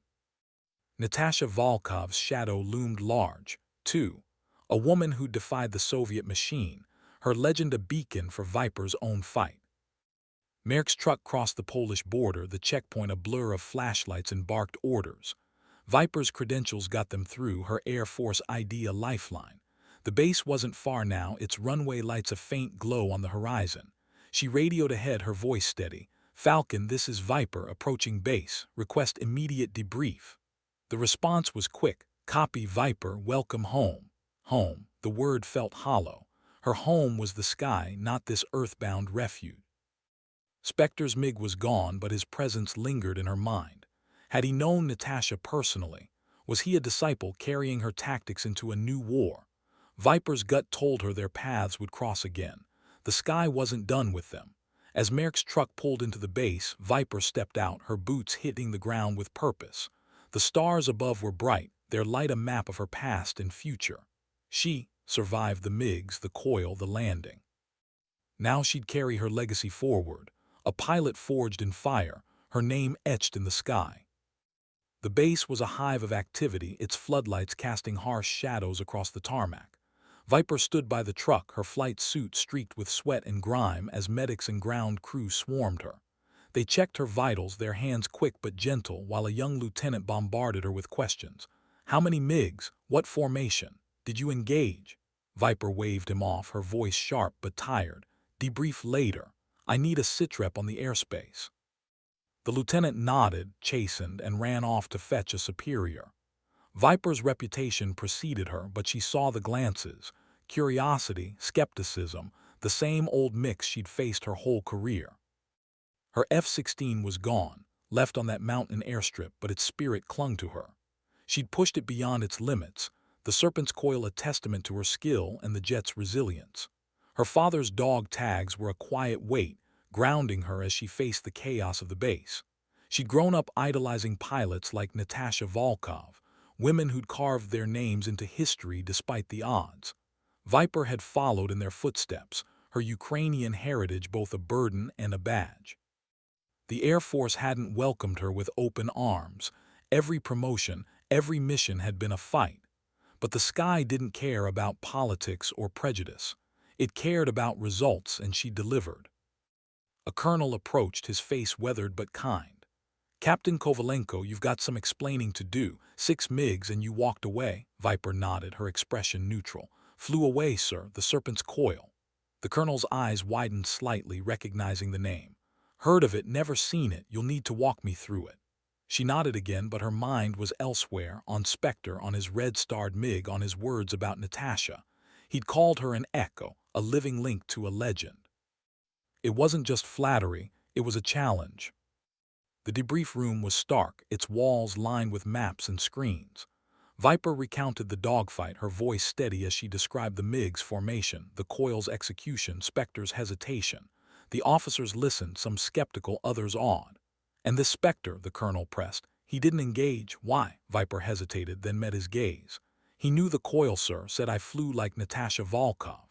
Natasha Volkov's shadow loomed large, too, a woman who defied the Soviet machine, her legend a beacon for Viper's own fight. Merck's truck crossed the Polish border, the checkpoint a blur of flashlights and barked orders. Viper's credentials got them through, her Air Force ID a lifeline. The base wasn't far now, its runway lights a faint glow on the horizon. She radioed ahead, her voice steady. "Falcon, this is Viper, approaching base. Request immediate debrief." The response was quick. "Copy, Viper, welcome home." Home. The word felt hollow. Her home was the sky, not this earthbound refuge. Spectre's MiG was gone, but his presence lingered in her mind. Had he known Natasha personally? Was he a disciple carrying her tactics into a new war? Viper's gut told her their paths would cross again. The sky wasn't done with them. As Merck's truck pulled into the base, Viper stepped out, her boots hitting the ground with purpose. The stars above were bright, their light a map of her past and future. She survived the MiGs, the coil, the landing. Now she'd carry her legacy forward, a pilot forged in fire, her name etched in the sky. The base was a hive of activity, its floodlights casting harsh shadows across the tarmac. Viper stood by the truck, her flight suit streaked with sweat and grime as medics and ground crew swarmed her. They checked her vitals, their hands quick but gentle, while a young lieutenant bombarded her with questions. How many MiGs? What formation? Did you engage? Viper waved him off, her voice sharp but tired. Debrief later. I need a sitrep on the airspace. The lieutenant nodded, chastened, and ran off to fetch a superior. Viper's reputation preceded her, but she saw the glances. Curiosity, skepticism, the same old mix she'd faced her whole career. Her F-16 was gone, left on that mountain airstrip, but its spirit clung to her. She'd pushed it beyond its limits, the Serpent's coil a testament to her skill and the jet's resilience. Her father's dog tags were a quiet weight, grounding her as she faced the chaos of the base. She'd grown up idolizing pilots like Natasha Volkov, women who'd carved their names into history despite the odds. Viper had followed in their footsteps, her Ukrainian heritage both a burden and a badge. The Air Force hadn't welcomed her with open arms. Every promotion, every mission had been a fight. But the sky didn't care about politics or prejudice. It cared about results, and she delivered. A colonel approached, his face weathered but kind. Captain Kovalenko, you've got some explaining to do. 6 MiGs and you walked away. Viper nodded, her expression neutral. Flew away, sir, the Serpent's coil. The colonel's eyes widened slightly, recognizing the name. Heard of it, never seen it. You'll need to walk me through it. She nodded again, but her mind was elsewhere, on Spectre, on his red-starred MiG, on his words about Natasha. He'd called her an echo, a living link to a legend. It wasn't just flattery, it was a challenge. The debrief room was stark, its walls lined with maps and screens. Viper recounted the dogfight, her voice steady as she described the MiG's formation, the coil's execution, Spectre's hesitation. The officers listened, some skeptical, others awed. And this Spectre, the colonel pressed, he didn't engage. Why? Viper hesitated, then met his gaze. He knew the coil, sir, said I flew like Natasha Volkov.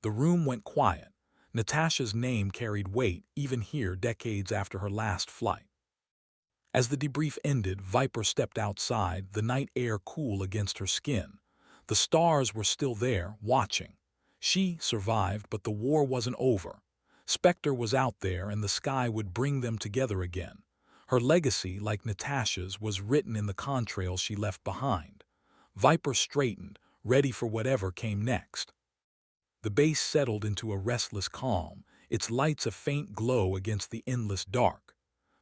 The room went quiet. Natasha's name carried weight, even here, decades after her last flight. As the debrief ended, Viper stepped outside, the night air cool against her skin. The stars were still there, watching. She survived, but the war wasn't over. Spectre was out there, and the sky would bring them together again. Her legacy, like Natasha's, was written in the contrails she left behind. Viper straightened, ready for whatever came next. The base settled into a restless calm, its lights a faint glow against the endless dark.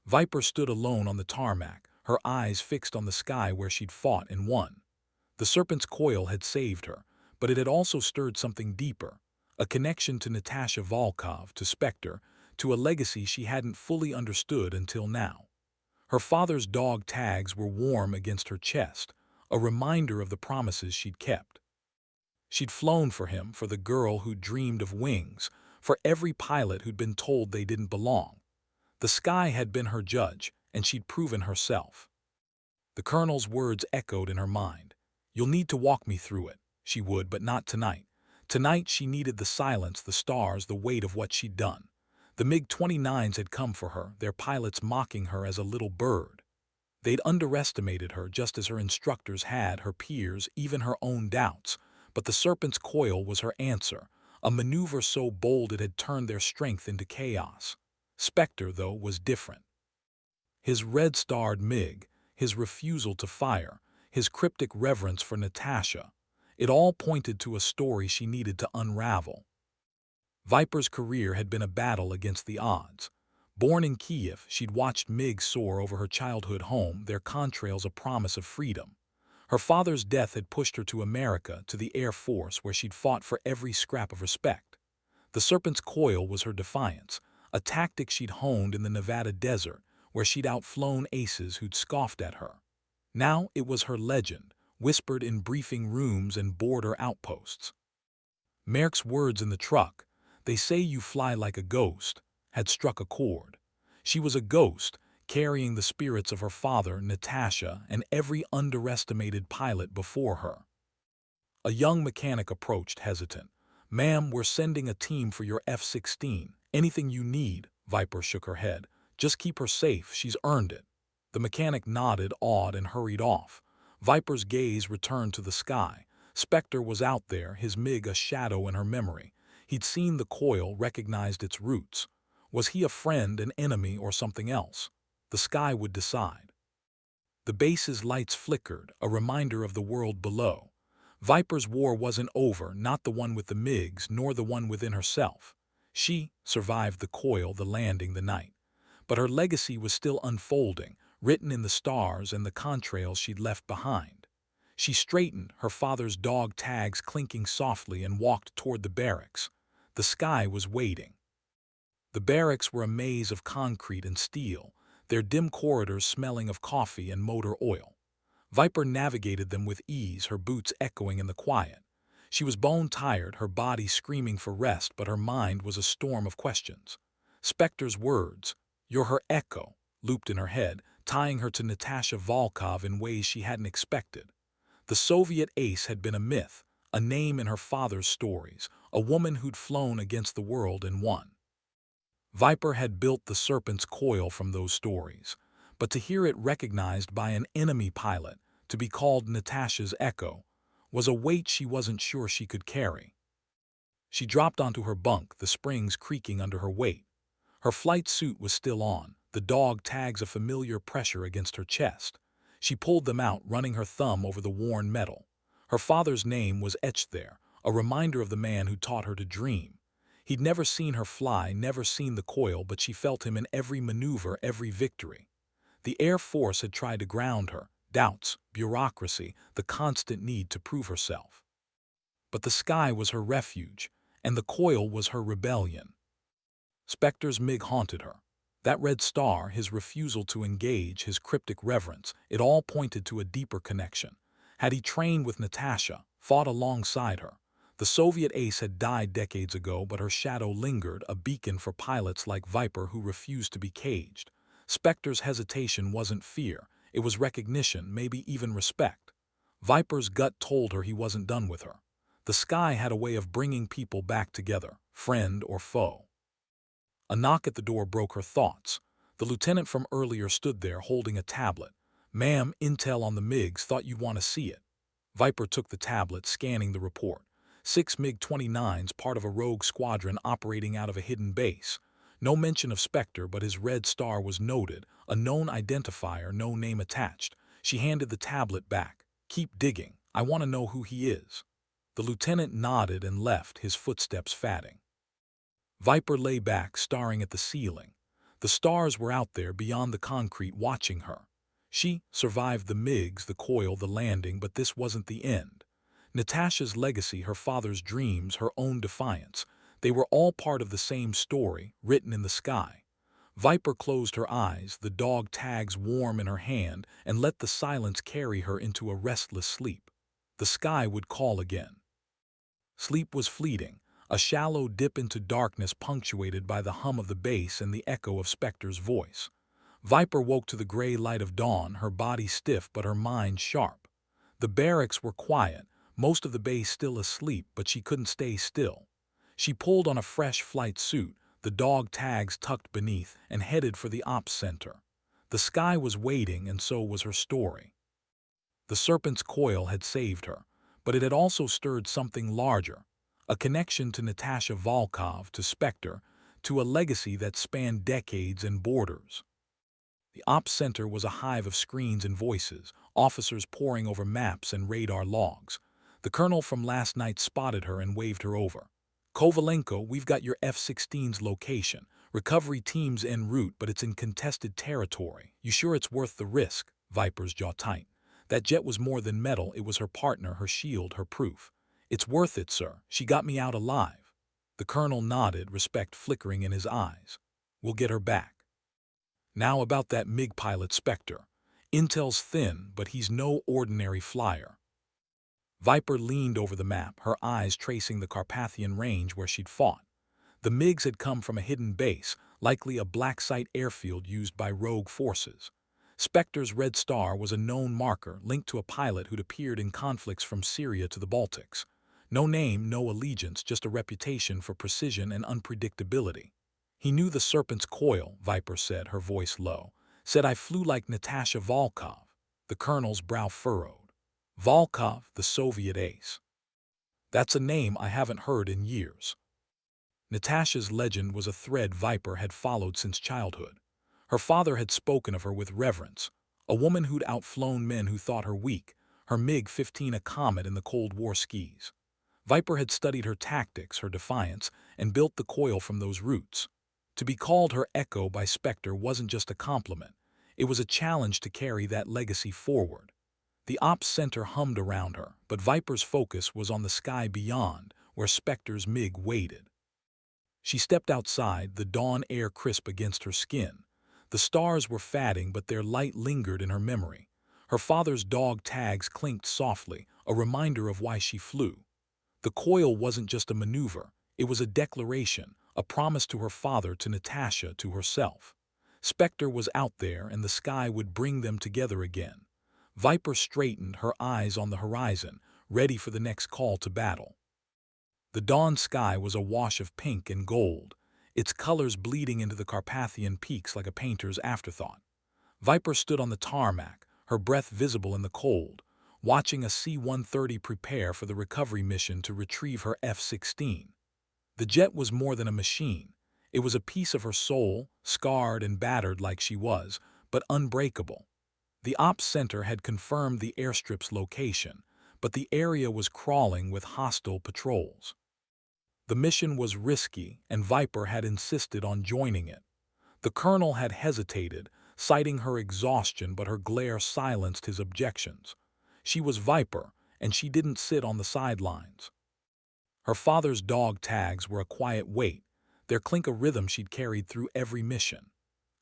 Viper stood alone on the tarmac, her eyes fixed on the sky where she'd fought and won. The Serpent's coil had saved her, but it had also stirred something deeper, a connection to Natasha Volkov, to Spectre, to a legacy she hadn't fully understood until now. Her father's dog tags were warm against her chest, a reminder of the promises she'd kept. She'd flown for him, for the girl who'd dreamed of wings, for every pilot who'd been told they didn't belong. The sky had been her judge, and she'd proven herself. The colonel's words echoed in her mind. You'll need to walk me through it. She would, but not tonight. Tonight she needed the silence, the stars, the weight of what she'd done. The MiG-29s had come for her, their pilots mocking her as a little bird. They'd underestimated her just as her instructors had, her peers, even her own doubts. But the Serpent's coil was her answer, a maneuver so bold it had turned their strength into chaos. Spectre, though, was different. His red-starred MiG, his refusal to fire, his cryptic reverence for Natasha, it all pointed to a story she needed to unravel. Viper's career had been a battle against the odds. Born in Kiev, she'd watched MiGs soar over her childhood home, their contrails a promise of freedom. Her father's death had pushed her to America, to the Air Force, where she'd fought for every scrap of respect. The Serpent's coil was her defiance, a tactic she'd honed in the Nevada desert, where she'd outflown aces who'd scoffed at her. Now it was her legend, whispered in briefing rooms and border outposts. Merck's words in the truck, "They say you fly like a ghost," had struck a chord. She was a ghost, carrying the spirits of her father, Natasha, and every underestimated pilot before her. A young mechanic approached, hesitant. "Ma'am, we're sending a team for your F-16. Anything you need," Viper shook her head. "Just keep her safe, she's earned it." The mechanic nodded, awed, and hurried off. Viper's gaze returned to the sky. Spectre was out there, his MiG a shadow in her memory. He'd seen the coil, recognized its roots. Was he a friend, an enemy, or something else? The sky would decide. The base's lights flickered, a reminder of the world below. Viper's war wasn't over, not the one with the MiGs, nor the one within herself. She survived the coil, the landing, the night. But her legacy was still unfolding, written in the stars and the contrails she'd left behind. She straightened, her father's dog tags clinking softly, and walked toward the barracks. The sky was waiting. The barracks were a maze of concrete and steel, their dim corridors smelling of coffee and motor oil. Viper navigated them with ease, her boots echoing in the quiet. She was bone-tired, her body screaming for rest, but her mind was a storm of questions. Spectre's words, "You're her echo," looped in her head, tying her to Natasha Volkov in ways she hadn't expected. The Soviet ace had been a myth, a name in her father's stories, a woman who'd flown against the world and won. Viper had built the Serpent's coil from those stories, but to hear it recognized by an enemy pilot, to be called Natasha's echo, was a weight she wasn't sure she could carry. She dropped onto her bunk, the springs creaking under her weight. Her flight suit was still on, the dog tags a familiar pressure against her chest. She pulled them out, running her thumb over the worn metal. Her father's name was etched there, a reminder of the man who taught her to dream. He'd never seen her fly, never seen the coil, but she felt him in every maneuver, every victory. The Air Force had tried to ground her, doubts, bureaucracy, the constant need to prove herself. But the sky was her refuge, and the coil was her rebellion. Spectre's MiG haunted her. That red star, his refusal to engage, his cryptic reverence, it all pointed to a deeper connection. Had he trained with Natasha, fought alongside her? The Soviet ace had died decades ago, but her shadow lingered, a beacon for pilots like Viper who refused to be caged. Spectre's hesitation wasn't fear, it was recognition, maybe even respect. Viper's gut told her he wasn't done with her. The sky had a way of bringing people back together, friend or foe. A knock at the door broke her thoughts. The lieutenant from earlier stood there holding a tablet. "Ma'am, intel on the MiGs, thought you'd want to see it." Viper took the tablet, scanning the report. 6 MiG-29s, part of a rogue squadron operating out of a hidden base. No mention of Spectre, but his red star was noted, a known identifier, no name attached. She handed the tablet back. "Keep digging. I want to know who he is." The lieutenant nodded and left, his footsteps fading. Viper lay back, staring at the ceiling. The stars were out there beyond the concrete, watching her. She survived the MiGs, the coil, the landing, but this wasn't the end. Natasha's legacy, her father's dreams, her own defiance, they were all part of the same story, written in the sky. Viper closed her eyes, the dog tags warm in her hand, and let the silence carry her into a restless sleep. The sky would call again. Sleep was fleeting, a shallow dip into darkness punctuated by the hum of the bass and the echo of Spectre's voice. Viper woke to the gray light of dawn, her body stiff but her mind sharp. The barracks were quiet, most of the base still asleep, but she couldn't stay still. She pulled on a fresh flight suit, the dog tags tucked beneath, and headed for the ops center. The sky was waiting, and so was her story. The Serpent's coil had saved her, but it had also stirred something larger. A connection to Natasha Volkov, to Spectre, to a legacy that spanned decades and borders. The ops center was a hive of screens and voices, officers poring over maps and radar logs. The colonel from last night spotted her and waved her over. "Kovalenko, we've got your F-16's location. Recovery team's en route, but it's in contested territory. You sure it's worth the risk?" Viper's jaw tight. That jet was more than metal, it was her partner, her shield, her proof. "It's worth it, sir. She got me out alive." The colonel nodded, respect flickering in his eyes. "We'll get her back." Now about that MiG pilot Spectre. Intel's thin, but he's no ordinary flyer. Viper leaned over the map, her eyes tracing the Carpathian range where she'd fought. The MiGs had come from a hidden base, likely a black site airfield used by rogue forces. Spectre's red star was a known marker linked to a pilot who'd appeared in conflicts from Syria to the Baltics. No name, no allegiance, just a reputation for precision and unpredictability. He knew the serpent's coil, Viper said, her voice low. Said I flew like Natasha Volkov. The colonel's brow furrowed. Volkov, the Soviet ace. That's a name I haven't heard in years. Natasha's legend was a thread Viper had followed since childhood. Her father had spoken of her with reverence, a woman who'd outflown men who thought her weak, her MiG-15 a comet in the Cold War skis. Viper had studied her tactics, her defiance, and built the coil from those roots. To be called her Echo by Spectre wasn't just a compliment. It was a challenge to carry that legacy forward. The ops center hummed around her, but Viper's focus was on the sky beyond, where Spectre's MiG waited. She stepped outside, the dawn air crisp against her skin. The stars were fading, but their light lingered in her memory. Her father's dog tags clinked softly, a reminder of why she flew. The coil wasn't just a maneuver, it was a declaration, a promise to her father, to Natasha, to herself. Spectre was out there, and the sky would bring them together again. Viper straightened, her eyes on the horizon, ready for the next call to battle. The dawn sky was a wash of pink and gold, its colors bleeding into the Carpathian peaks like a painter's afterthought. Viper stood on the tarmac, her breath visible in the cold, watching a C-130 prepare for the recovery mission to retrieve her F-16. The jet was more than a machine. It was a piece of her soul, scarred and battered like she was, but unbreakable. The ops center had confirmed the airstrip's location, but the area was crawling with hostile patrols. The mission was risky, and Viper had insisted on joining it. The colonel had hesitated, citing her exhaustion, but her glare silenced his objections. She was Viper, and she didn't sit on the sidelines. Her father's dog tags were a quiet weight, their clink a rhythm she'd carried through every mission.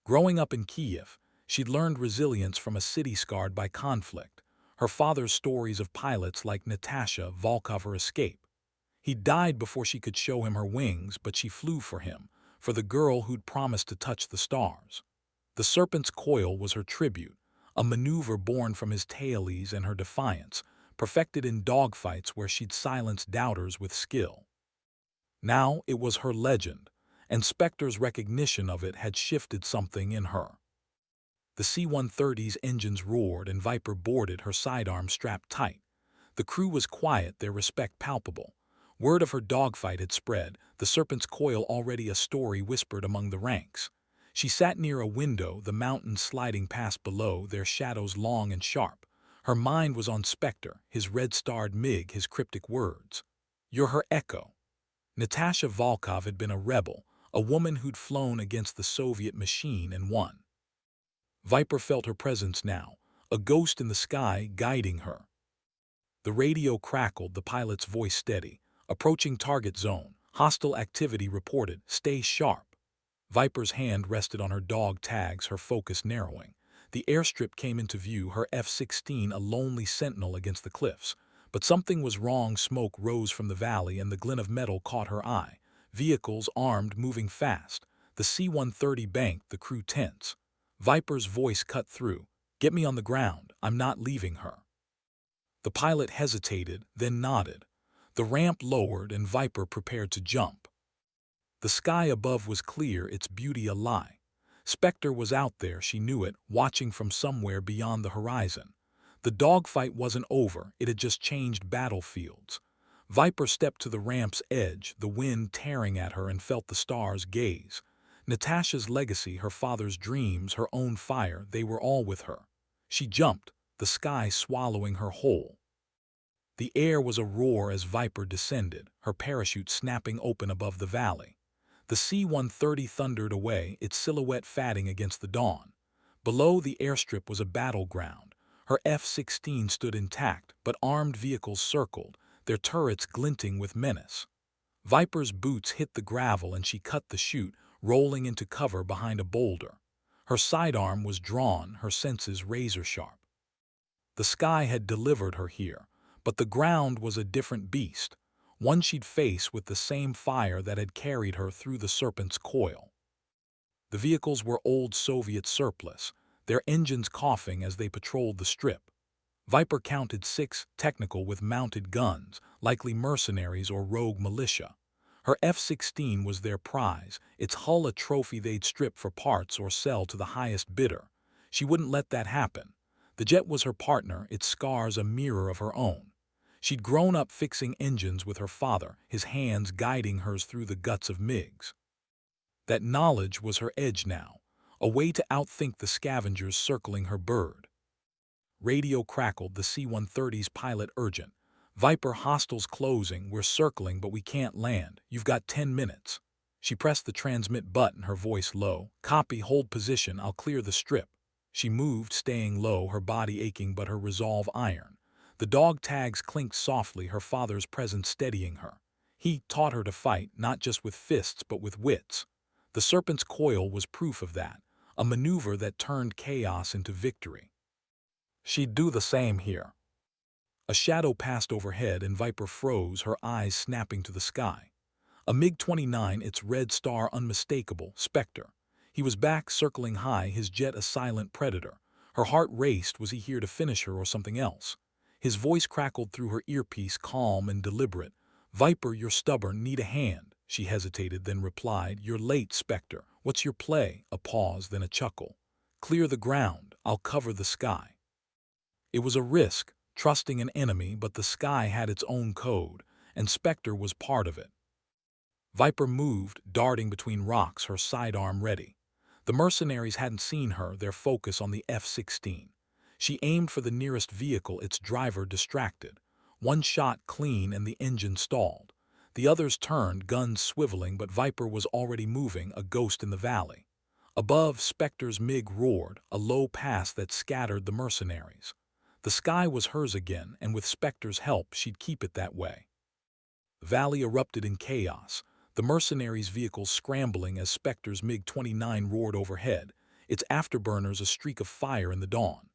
Growing up in Kiev, she'd learned resilience from a city scarred by conflict. Her father's stories of pilots like Natasha Volkov, her escape. He died before she could show him her wings, but she flew for him, for the girl who'd promised to touch the stars. The serpent's coil was her tribute, a maneuver born from his tailies and her defiance, perfected in dogfights where she'd silenced doubters with skill. Now it was her legend, and Spectre's recognition of it had shifted something in her. The C-130's engines roared and Viper boarded, her sidearm strapped tight. The crew was quiet, their respect palpable. Word of her dogfight had spread, the serpent's coil already a story whispered among the ranks. She sat near a window, the mountains sliding past below, their shadows long and sharp. Her mind was on Spectre, his red-starred MiG, his cryptic words. You're her Echo. Natasha Volkov had been a rebel, a woman who'd flown against the Soviet machine and won. Viper felt her presence now, a ghost in the sky guiding her. The radio crackled, the pilot's voice steady. Approaching target zone. Hostile activity reported. Stay sharp. Viper's hand rested on her dog tags, her focus narrowing. The airstrip came into view, her F-16 a lonely sentinel against the cliffs. But something was wrong. Smoke rose from the valley and the glint of metal caught her eye. Vehicles, armed, moving fast. The C-130 banked, the crew tense. Viper's voice cut through. Get me on the ground. I'm not leaving her. The pilot hesitated, then nodded. The ramp lowered and Viper prepared to jump. The sky above was clear, its beauty a lie. Spectre was out there, she knew it, watching from somewhere beyond the horizon. The dogfight wasn't over, it had just changed battlefields. Viper stepped to the ramp's edge, the wind tearing at her, and felt the stars gaze. Natasha's legacy, her father's dreams, her own fire, they were all with her. She jumped, the sky swallowing her whole. The air was a roar as Viper descended, her parachute snapping open above the valley. The C-130 thundered away, its silhouette fading against the dawn. Below, the airstrip was a battleground. Her F-16 stood intact, but armed vehicles circled, their turrets glinting with menace. Viper's boots hit the gravel and she cut the chute, rolling into cover behind a boulder. Her sidearm was drawn, her senses razor-sharp. The sky had delivered her here. But the ground was a different beast, one she'd face with the same fire that had carried her through the serpent's coil. The vehicles were old Soviet surplus, their engines coughing as they patrolled the strip. Viper counted 6 technical with mounted guns, likely mercenaries or rogue militia. Her F-16 was their prize, its hull a trophy they'd strip for parts or sell to the highest bidder. She wouldn't let that happen. The jet was her partner, its scars a mirror of her own. She'd grown up fixing engines with her father, his hands guiding hers through the guts of MiGs. That knowledge was her edge now, a way to outthink the scavengers circling her bird. Radio crackled, the C-130's pilot urgent. Viper, hostiles closing, we're circling but we can't land. You've got 10 minutes. She pressed the transmit button, her voice low. Copy, hold position, I'll clear the strip. She moved, staying low, her body aching but her resolve iron. The dog tags clinked softly, her father's presence steadying her. He taught her to fight, not just with fists but with wits. The serpent's coil was proof of that, a maneuver that turned chaos into victory. She'd do the same here. A shadow passed overhead and Viper froze, her eyes snapping to the sky. A MiG-29, its red star unmistakable, Spectre. He was back, circling high, his jet a silent predator. Her heart raced, was he here to finish her or something else? His voice crackled through her earpiece, calm and deliberate. Viper, you're stubborn, need a hand. She hesitated, then replied, you're late, Spectre. What's your play? A pause, then a chuckle. Clear the ground, I'll cover the sky. It was a risk, trusting an enemy, but the sky had its own code, and Spectre was part of it. Viper moved, darting between rocks, her sidearm ready. The mercenaries hadn't seen her, their focus on the F-16. She aimed for the nearest vehicle, its driver distracted. One shot clean and the engine stalled. The others turned, guns swiveling, but Viper was already moving, a ghost in the valley. Above, Spectre's MiG roared, a low pass that scattered the mercenaries. The sky was hers again, and with Spectre's help, she'd keep it that way. The valley erupted in chaos, the mercenaries' vehicles scrambling as Spectre's MiG-29 roared overhead, its afterburners a streak of fire in the dawn.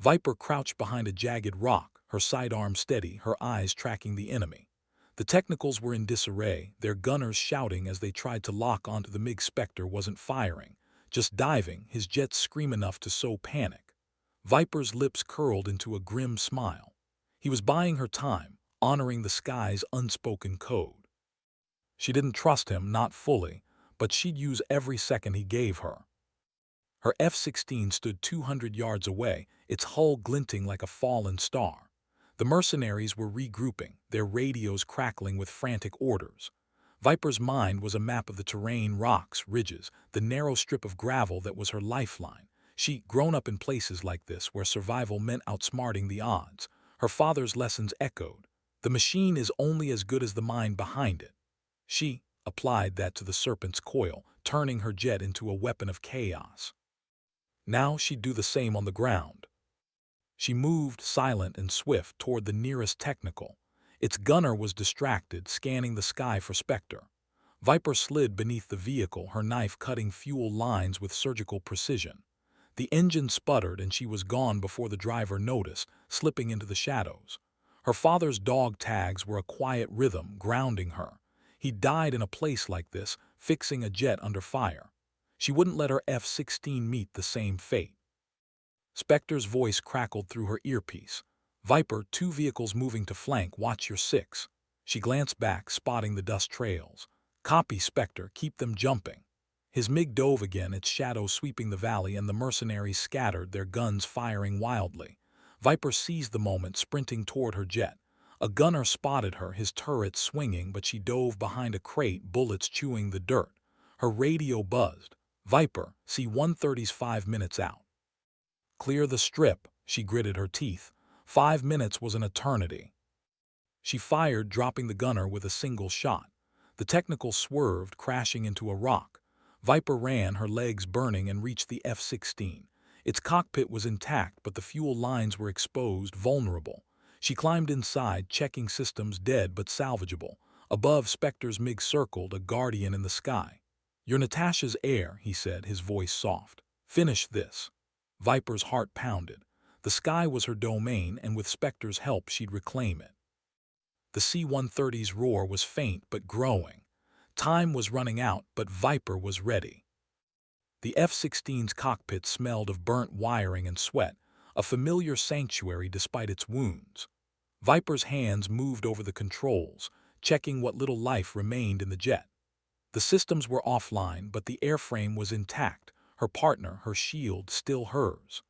Viper crouched behind a jagged rock, her sidearm steady, her eyes tracking the enemy. The technicals were in disarray, their gunners shouting as they tried to lock onto the MiG. Spectre wasn't firing, just diving, his jets scream enough to sow panic. Viper's lips curled into a grim smile. He was buying her time, honoring the sky's unspoken code. She didn't trust him, not fully, but she'd use every second he gave her. Her F-16 stood 200 yards away, its hull glinting like a fallen star. The mercenaries were regrouping, their radios crackling with frantic orders. Viper's mind was a map of the terrain, rocks, ridges, the narrow strip of gravel that was her lifeline. She'd grown up in places like this where survival meant outsmarting the odds. Her father's lessons echoed. The machine is only as good as the mind behind it. She applied that to the serpent's coil, turning her jet into a weapon of chaos. Now she'd do the same on the ground. She moved, silent and swift, toward the nearest technical. Its gunner was distracted, scanning the sky for Spectre. Viper slid beneath the vehicle, her knife cutting fuel lines with surgical precision. The engine sputtered and she was gone before the driver noticed, slipping into the shadows. Her father's dog tags were a quiet rhythm, grounding her. He died in a place like this, fixing a jet under fire. She wouldn't let her F-16 meet the same fate. Spectre's voice crackled through her earpiece. Viper, 2 vehicles moving to flank, watch your 6. She glanced back, spotting the dust trails. Copy, Spectre, keep them jumping. His MiG dove again, its shadow sweeping the valley, and the mercenaries scattered, their guns firing wildly. Viper seized the moment, sprinting toward her jet. A gunner spotted her, his turret swinging, but she dove behind a crate, bullets chewing the dirt. Her radio buzzed. Viper, C-130's 5 minutes out. Clear the strip, she gritted her teeth. 5 minutes was an eternity. She fired, dropping the gunner with a single shot. The technical swerved, crashing into a rock. Viper ran, her legs burning, and reached the F-16. Its cockpit was intact, but the fuel lines were exposed, vulnerable. She climbed inside, checking systems dead but salvageable. Above, Spectre's MiG circled, a guardian in the sky. You're Natasha's heir, he said, his voice soft. Finish this. Viper's heart pounded. The sky was her domain, and with Spectre's help she'd reclaim it. The C-130's roar was faint but growing. Time was running out, but Viper was ready. The F-16's cockpit smelled of burnt wiring and sweat, a familiar sanctuary despite its wounds. Viper's hands moved over the controls, checking what little life remained in the jet. The systems were offline, but the airframe was intact, her partner, her shield, still hers.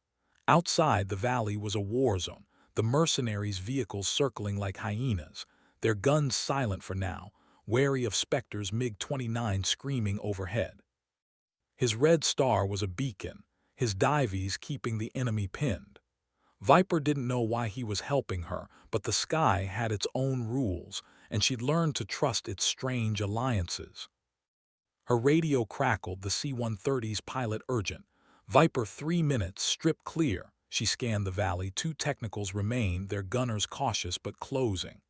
Outside the valley was a war zone, the mercenaries' vehicles circling like hyenas, their guns silent for now, wary of Spectre's MiG-29 screaming overhead. His red star was a beacon, his dives keeping the enemy pinned. Viper didn't know why he was helping her, but the sky had its own rules, and she'd learned to trust its strange alliances. Her radio crackled, the C-130's pilot urgent. Viper 3 minutes, strip clear. She scanned the valley, 2 technicals remained, their gunners cautious but closing.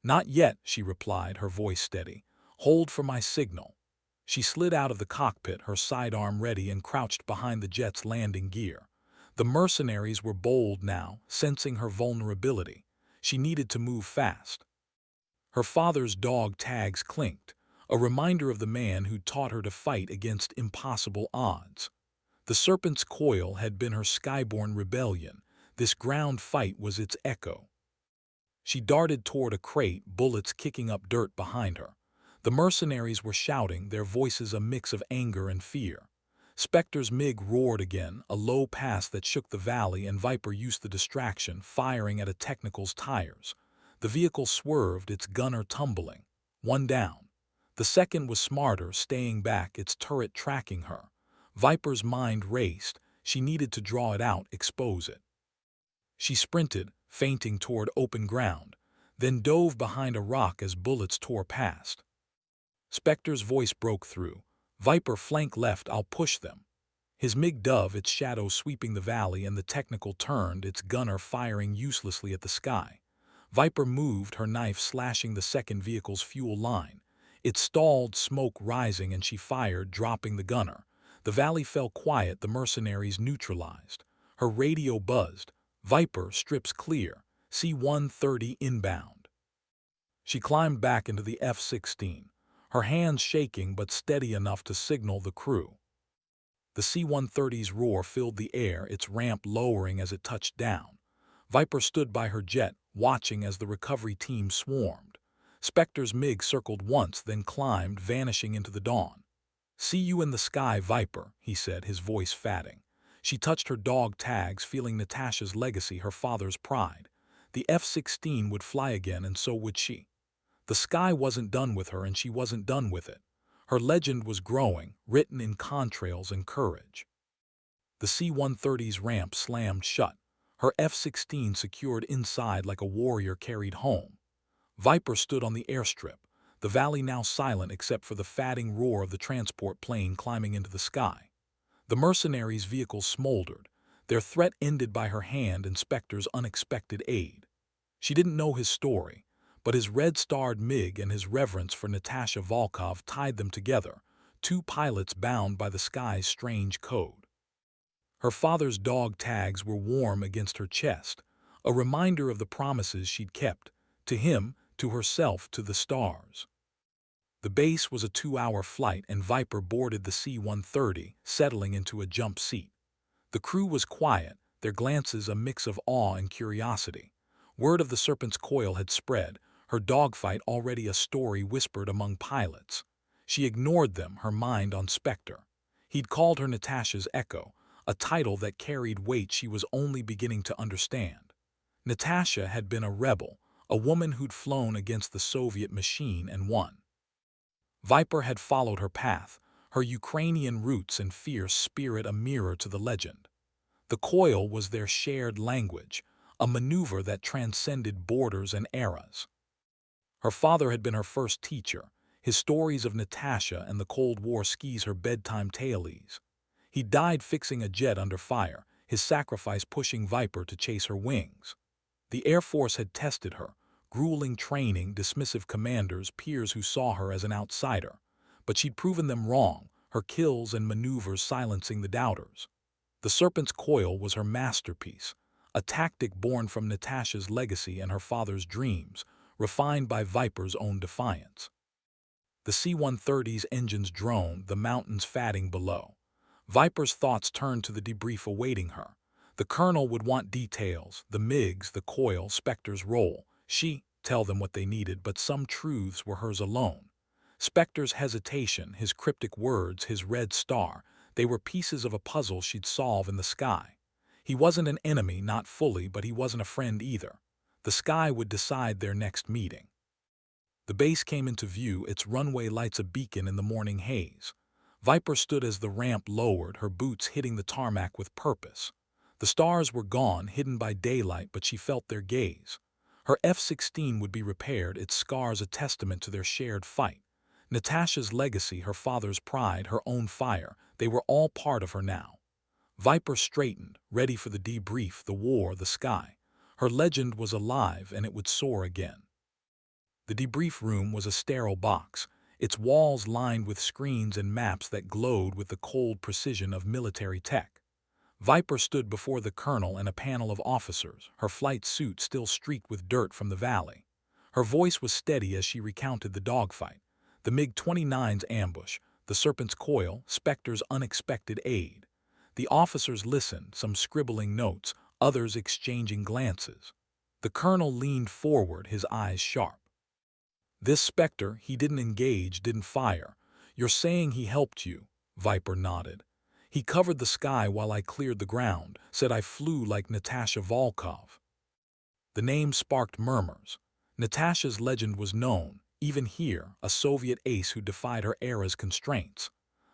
Not yet, she replied, her voice steady. Hold for my signal. She slid out of the cockpit, her sidearm ready, and crouched behind the jet's landing gear. The mercenaries were bold now, sensing her vulnerability. She needed to move fast. Her father's dog tags clinked, a reminder of the man who'd taught her to fight against impossible odds. The serpent's coil had been her skyborn rebellion. This ground fight was its echo. She darted toward a crate, bullets kicking up dirt behind her. The mercenaries were shouting, their voices a mix of anger and fear. Spectre's MiG roared again, a low pass that shook the valley, and Viper used the distraction, firing at a technical's tires. The vehicle swerved, its gunner tumbling. One down. The second was smarter, staying back, its turret tracking her. Viper's mind raced. She needed to draw it out, expose it. She sprinted, feinting toward open ground, then dove behind a rock as bullets tore past. Spectre's voice broke through. Viper, flank left, I'll push them. His MiG dove, its shadow sweeping the valley, and the technical turned, its gunner firing uselessly at the sky. Viper moved, her knife slashing the second vehicle's fuel line. It stalled, smoke rising, and she fired, dropping the gunner. The valley fell quiet, the mercenaries neutralized. Her radio buzzed. Viper, strips clear. C-130 inbound. She climbed back into the F-16, her hands shaking but steady enough to signal the crew. The C-130's roar filled the air, its ramp lowering as it touched down. Viper stood by her jet, watching as the recovery team swarmed. Spectre's MiG circled once, then climbed, vanishing into the dawn. See you in the sky, Viper, he said, his voice fatting. She touched her dog tags, feeling Natasha's legacy, her father's pride. The F-16 would fly again, and so would she. The sky wasn't done with her, and she wasn't done with it. Her legend was growing, written in contrails and courage. The C-130's ramp slammed shut, her F-16 secured inside like a warrior carried home. Viper stood on the airstrip, the valley now silent except for the fatting roar of the transport plane climbing into the sky. The mercenaries' vehicles smoldered, their threat ended by her hand and Spectre's unexpected aid. She didn't know his story, but his red-starred MiG and his reverence for Natasha Volkov tied them together, 2 pilots bound by the sky's strange code. Her father's dog tags were warm against her chest, a reminder of the promises she'd kept, to him, to herself, to the stars. The base was a 2-hour flight, and Viper boarded the C-130, settling into a jump seat. The crew was quiet, their glances a mix of awe and curiosity. Word of the Serpent's coil had spread, her dogfight already a story whispered among pilots. She ignored them, her mind on Spectre. He'd called her Natasha's Echo, a title that carried weight she was only beginning to understand. Natasha had been a rebel, a woman who'd flown against the Soviet machine and won. Viper had followed her path, her Ukrainian roots and fierce spirit a mirror to the legend. The coil was their shared language, a maneuver that transcended borders and eras. Her father had been her first teacher, his stories of Natasha and the Cold War skis her bedtime tales. He died fixing a jet under fire, his sacrifice pushing Viper to chase her wings. The Air Force had tested her, grueling training, dismissive commanders, peers who saw her as an outsider. But she'd proven them wrong, her kills and maneuvers silencing the doubters. The Serpent's coil was her masterpiece, a tactic born from Natasha's legacy and her father's dreams, refined by Viper's own defiance. The C-130's engines droned, the mountains fatting below. Viper's thoughts turned to the debrief awaiting her. The colonel would want details, the MiGs, the coil, Spectre's role. She, tell them what they needed, but some truths were hers alone. Spectre's hesitation, his cryptic words, his red star, they were pieces of a puzzle she'd solve in the sky. He wasn't an enemy, not fully, but he wasn't a friend either. The sky would decide their next meeting. The base came into view, its runway lights a beacon in the morning haze. Viper stood as the ramp lowered, her boots hitting the tarmac with purpose. The stars were gone, hidden by daylight, but she felt their gaze. Her F-16 would be repaired, its scars a testament to their shared fight. Natasha's legacy, her father's pride, her own fire, they were all part of her now. Viper straightened, ready for the debrief, the war, the sky. Her legend was alive, and it would soar again. The debrief room was a sterile box, its walls lined with screens and maps that glowed with the cold precision of military tech. Viper stood before the colonel and a panel of officers, her flight suit still streaked with dirt from the valley. Her voice was steady as she recounted the dogfight, the MiG-29s ambush, the Serpent's coil, Spectre's unexpected aid. The officers listened, some scribbling notes, others exchanging glances. The colonel leaned forward, his eyes sharp. "This Spectre, he didn't engage, didn't fire. You're saying he helped you?" Viper nodded. "He covered the sky while I cleared the ground, said I flew like Natasha Volkov." The name sparked murmurs. Natasha's legend was known, even here, a Soviet ace who defied her era's constraints.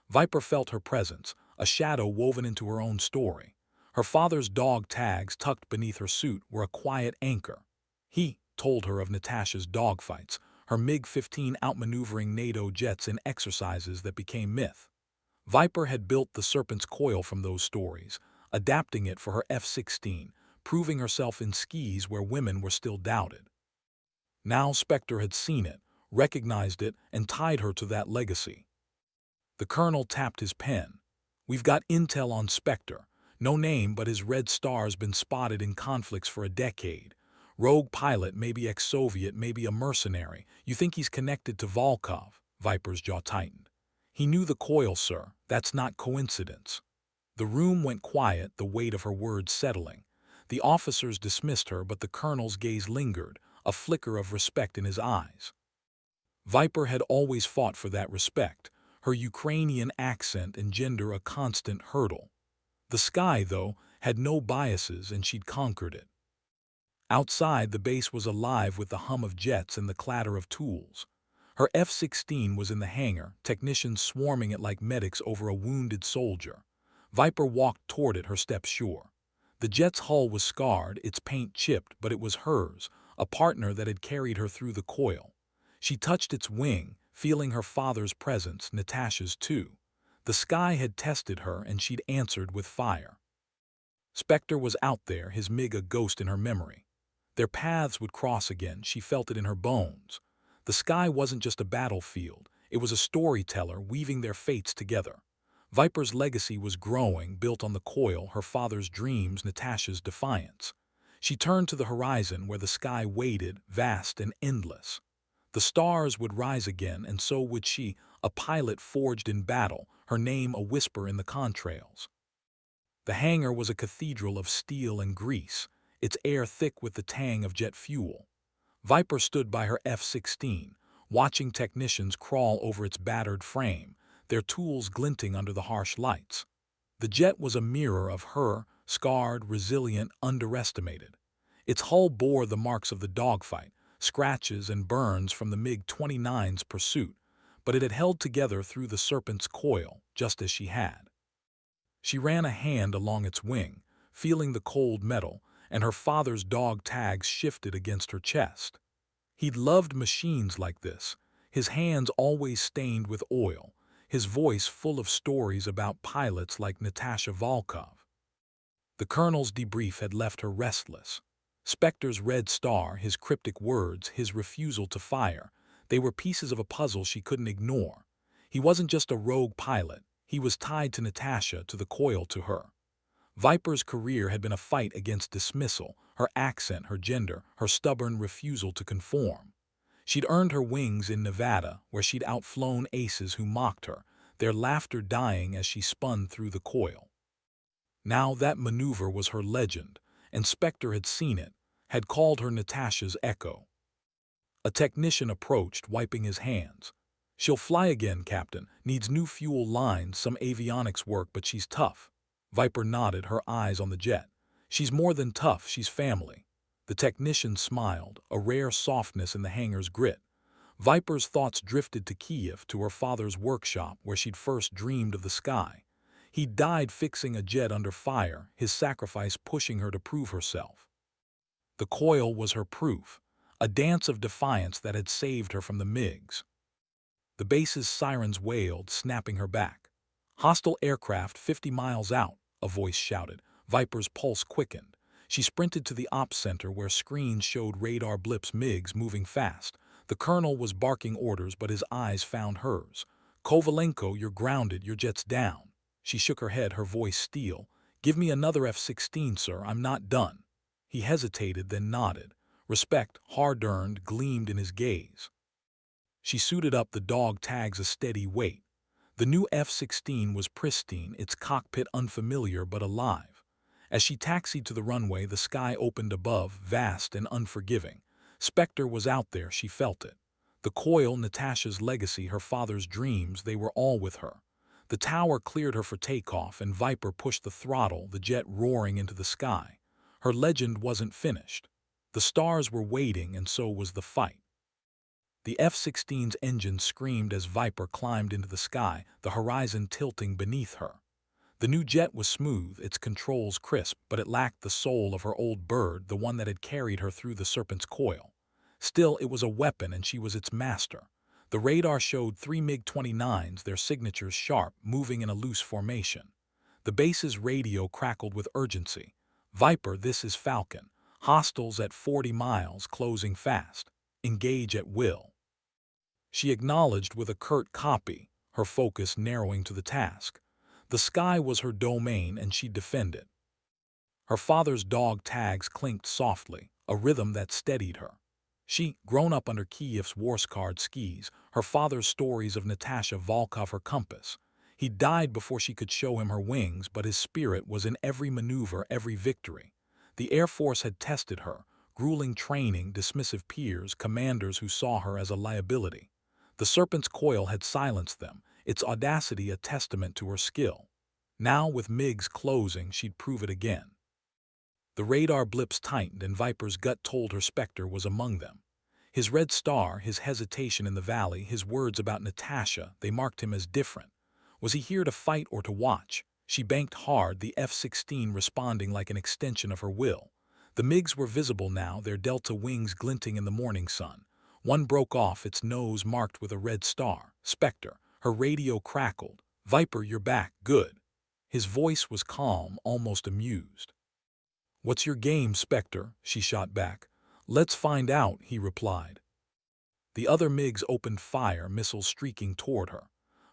Viper felt her presence, a shadow woven into her own story. Her father's dog tags tucked beneath her suit were a quiet anchor. He told her of Natasha's dogfights, her MiG-15 outmaneuvering NATO jets in exercises that became myth. Viper had built the Serpent's coil from those stories, adapting it for her F-16, proving herself in skis where women were still doubted. Now Spectre had seen it, recognized it, and tied her to that legacy. The colonel tapped his pen. "We've got intel on Spectre. No name, but his red star's been spotted in conflicts for a decade. Rogue pilot, maybe ex-Soviet, maybe a mercenary. You think he's connected to Volkov?" Viper's jaw tightened. "He knew the coil, sir. That's not coincidence." The room went quiet, the weight of her words settling. The officers dismissed her, but the colonel's gaze lingered, a flicker of respect in his eyes. Viper had always fought for that respect, her Ukrainian accent and gender a constant hurdle. The sky, though, had no biases, and she'd conquered it. Outside, the base was alive with the hum of jets and the clatter of tools. Her F-16 was in the hangar, technicians swarming it like medics over a wounded soldier. Viper walked toward it, her steps sure. The jet's hull was scarred, its paint chipped, but it was hers, a partner that had carried her through the coil. She touched its wing, feeling her father's presence, Natasha's too. The sky had tested her, and she'd answered with fire. Spectre was out there, his MiG a ghost in her memory. Their paths would cross again, she felt it in her bones. The sky wasn't just a battlefield, it was a storyteller weaving their fates together. Viper's legacy was growing, built on the coil, her father's dreams, Natasha's defiance. She turned to the horizon where the sky waited, vast and endless. The stars would rise again, and so would she, a pilot forged in battle, her name a whisper in the contrails. The hangar was a cathedral of steel and grease, its air thick with the tang of jet fuel. Viper stood by her F-16, watching technicians crawl over its battered frame, their tools glinting under the harsh lights. The jet was a mirror of her, scarred, resilient, underestimated. Its hull bore the marks of the dogfight, scratches and burns from the MiG-29's pursuit, but it had held together through the Serpent's coil, just as she had. She ran a hand along its wing, feeling the cold metal, and her father's dog tags shifted against her chest. He'd loved machines like this, his hands always stained with oil, his voice full of stories about pilots like Natasha Volkov. The colonel's debrief had left her restless. Spectre's red star, his cryptic words, his refusal to fire, they were pieces of a puzzle she couldn't ignore. He wasn't just a rogue pilot, he was tied to Natasha, to the coil, to her. Viper's career had been a fight against dismissal, her accent, her gender, her stubborn refusal to conform. She'd earned her wings in Nevada, where she'd outflown aces who mocked her, their laughter dying as she spun through the coil. Now that maneuver was her legend, and Spectre had seen it, had called her Natasha's Echo. A technician approached, wiping his hands. "She'll fly again, Captain. Needs new fuel lines, some avionics work, but she's tough." Viper nodded, her eyes on the jet. "She's more than tough, she's family." The technician smiled, a rare softness in the hangar's grit. Viper's thoughts drifted to Kiev, to her father's workshop where she'd first dreamed of the sky. He'd died fixing a jet under fire, his sacrifice pushing her to prove herself. The coil was her proof, a dance of defiance that had saved her from the MiGs. The base's sirens wailed, snapping her back. "Hostile aircraft 50 miles out," a voice shouted. Viper's pulse quickened. She sprinted to the ops center where screens showed radar blips, MiGs moving fast. The colonel was barking orders, but his eyes found hers. "Kovalenko, you're grounded, your jet's down." She shook her head, her voice steel. "Give me another F-16, sir, I'm not done." He hesitated, then nodded. Respect, hard-earned, gleamed in his gaze. She suited up, the dog tags a steady weight. The new F-16 was pristine, its cockpit unfamiliar but alive. As she taxied to the runway, the sky opened above, vast and unforgiving. Spectre was out there, she felt it. The coil, Natasha's legacy, her father's dreams, they were all with her. The tower cleared her for takeoff, and Viper pushed the throttle, the jet roaring into the sky. Her legend wasn't finished. The stars were waiting, and so was the fight. The F-16's engine screamed as Viper climbed into the sky, the horizon tilting beneath her. The new jet was smooth, its controls crisp, but it lacked the soul of her old bird, the one that had carried her through the serpent's coil. Still, it was a weapon, and she was its master. The radar showed 3 MiG-29s, their signatures sharp, moving in a loose formation. The base's radio crackled with urgency. "Viper, this is Falcon. Hostiles at 40 miles, closing fast. Engage at will." She acknowledged with a curt copy, her focus narrowing to the task. The sky was her domain, and she'd defend it. Her father's dog tags clinked softly, a rhythm that steadied her. She, grown up under Kiev's war-scarred skis, her father's stories of Natasha Volkov her compass. He died before she could show him her wings, but his spirit was in every maneuver, every victory. The Air Force had tested her, grueling training, dismissive peers, commanders who saw her as a liability. The serpent's coil had silenced them, its audacity a testament to her skill. Now, with MiGs closing, she'd prove it again. The radar blips tightened, and Viper's gut told her Spectre was among them. His red star, his hesitation in the valley, his words about Natasha, they marked him as different. Was he here to fight or to watch? She banked hard, the F-16 responding like an extension of her will. The MiGs were visible now, their delta wings glinting in the morning sun. One broke off, its nose marked with a red star. "Spectre." Her radio crackled. "Viper, you're back. Good." His voice was calm, almost amused. "What's your game, Spectre?" she shot back. "Let's find out," he replied. The other MiGs opened fire, missiles streaking toward her.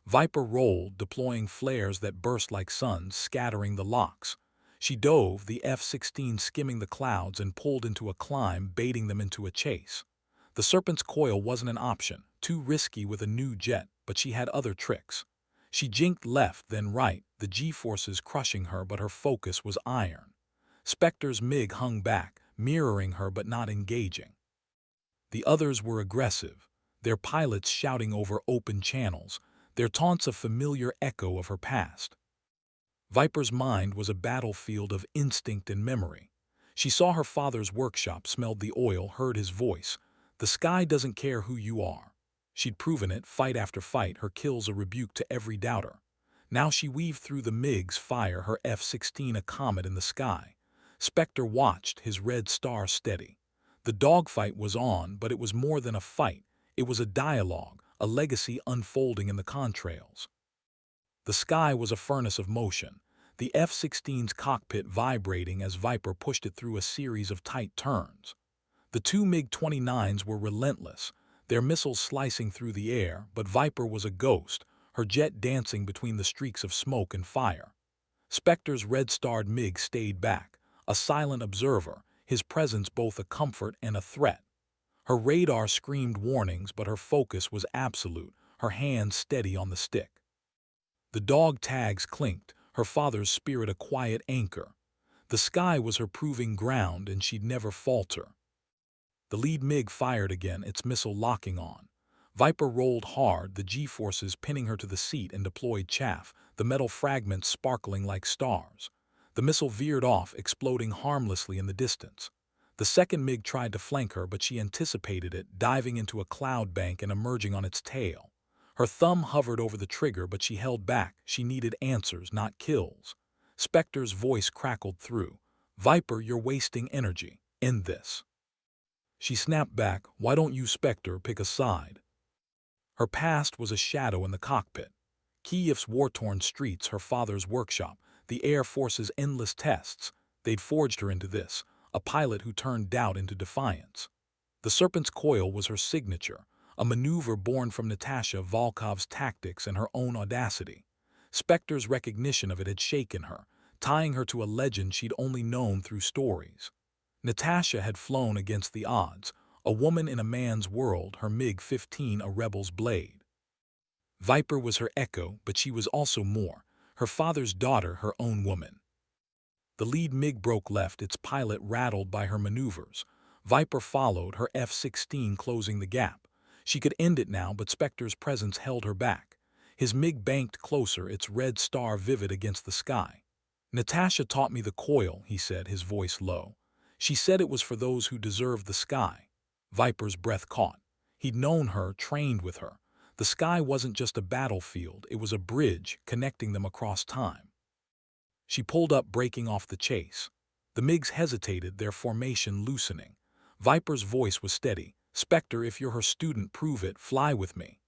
Viper rolled, deploying flares that burst like suns, scattering the locks. She dove, the F-16 skimming the clouds, and pulled into a climb, baiting them into a chase. The Serpent's coil wasn't an option, too risky with a new jet, but she had other tricks. She jinked left, then right, the G-forces crushing her, but her focus was iron. Spectre's MiG hung back, mirroring her but not engaging. The others were aggressive, their pilots shouting over open channels, their taunts a familiar echo of her past. Viper's mind was a battlefield of instinct and memory. She saw her father's workshop, smelled the oil, heard his voice. "The sky doesn't care who you are." She'd proven it, fight after fight, her kills a rebuke to every doubter. Now she weaved through the MiG's fire, her F-16 a comet in the sky. Spectre watched, his red star steady. The dogfight was on, but it was more than a fight. It was a dialogue, a legacy unfolding in the contrails. The sky was a furnace of motion, the F-16's cockpit vibrating as Viper pushed it through a series of tight turns. The 2 MiG-29s were relentless, their missiles slicing through the air, but Viper was a ghost, her jet dancing between the streaks of smoke and fire. Spectre's red-starred MiG stayed back, a silent observer, his presence both a comfort and a threat. Her radar screamed warnings, but her focus was absolute, her hands steady on the stick. The dog tags clinked, her father's spirit a quiet anchor. The sky was her proving ground, and she'd never falter. The lead MiG fired again, its missile locking on. Viper rolled hard, the G-forces pinning her to the seat, and deployed chaff, the metal fragments sparkling like stars. The missile veered off, exploding harmlessly in the distance. The second MiG tried to flank her, but she anticipated it, diving into a cloud bank and emerging on its tail. Her thumb hovered over the trigger, but she held back. She needed answers, not kills. Spectre's voice crackled through. "Viper, you're wasting energy. End this." She snapped back, "Why don't you, Spectre, pick a side?" Her past was a shadow in the cockpit. Kiev's war-torn streets, her father's workshop, the Air Force's endless tests. They'd forged her into this, a pilot who turned doubt into defiance. The Serpent's Coil was her signature, a maneuver born from Natasha Volkov's tactics and her own audacity. Spectre's recognition of it had shaken her, tying her to a legend she'd only known through stories. Natasha had flown against the odds, a woman in a man's world, her MiG-15 a rebel's blade. Viper was her echo, but she was also more, her father's daughter, her own woman. The lead MiG broke left, its pilot rattled by her maneuvers. Viper followed, her F-16 closing the gap. She could end it now, but Spectre's presence held her back. His MiG banked closer, its red star vivid against the sky. "Natasha taught me the coil," he said, his voice low. "She said it was for those who deserved the sky." Viper's breath caught. He'd known her, trained with her. The sky wasn't just a battlefield, it was a bridge connecting them across time. She pulled up, breaking off the chase. The MiGs hesitated, their formation loosening. Viper's voice was steady. "Spectre, if you're her student, prove it. Fly with me."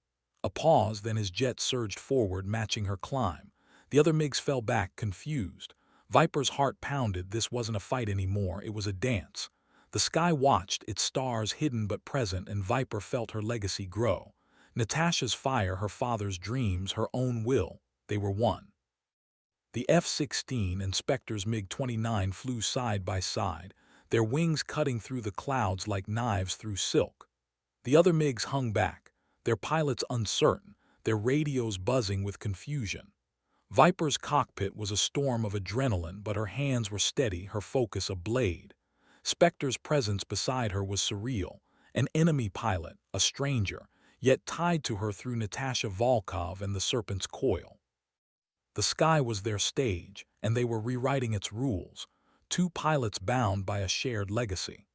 A pause, then his jet surged forward, matching her climb. The other MiGs fell back, confused. Viper's heart pounded. This wasn't a fight anymore, it was a dance. The sky watched, its stars hidden but present, and Viper felt her legacy grow. Natasha's fire, her father's dreams, her own will, they were one. The F-16 and Spectre's MiG-29 flew side by side, their wings cutting through the clouds like knives through silk. The other MiGs hung back, their pilots uncertain, their radios buzzing with confusion. Viper's cockpit was a storm of adrenaline, but her hands were steady, her focus a blade. Spectre's presence beside her was surreal, an enemy pilot, a stranger, yet tied to her through Natasha Volkov and the Serpent's Coil. The sky was their stage, and they were rewriting its rules, two pilots bound by a shared legacy.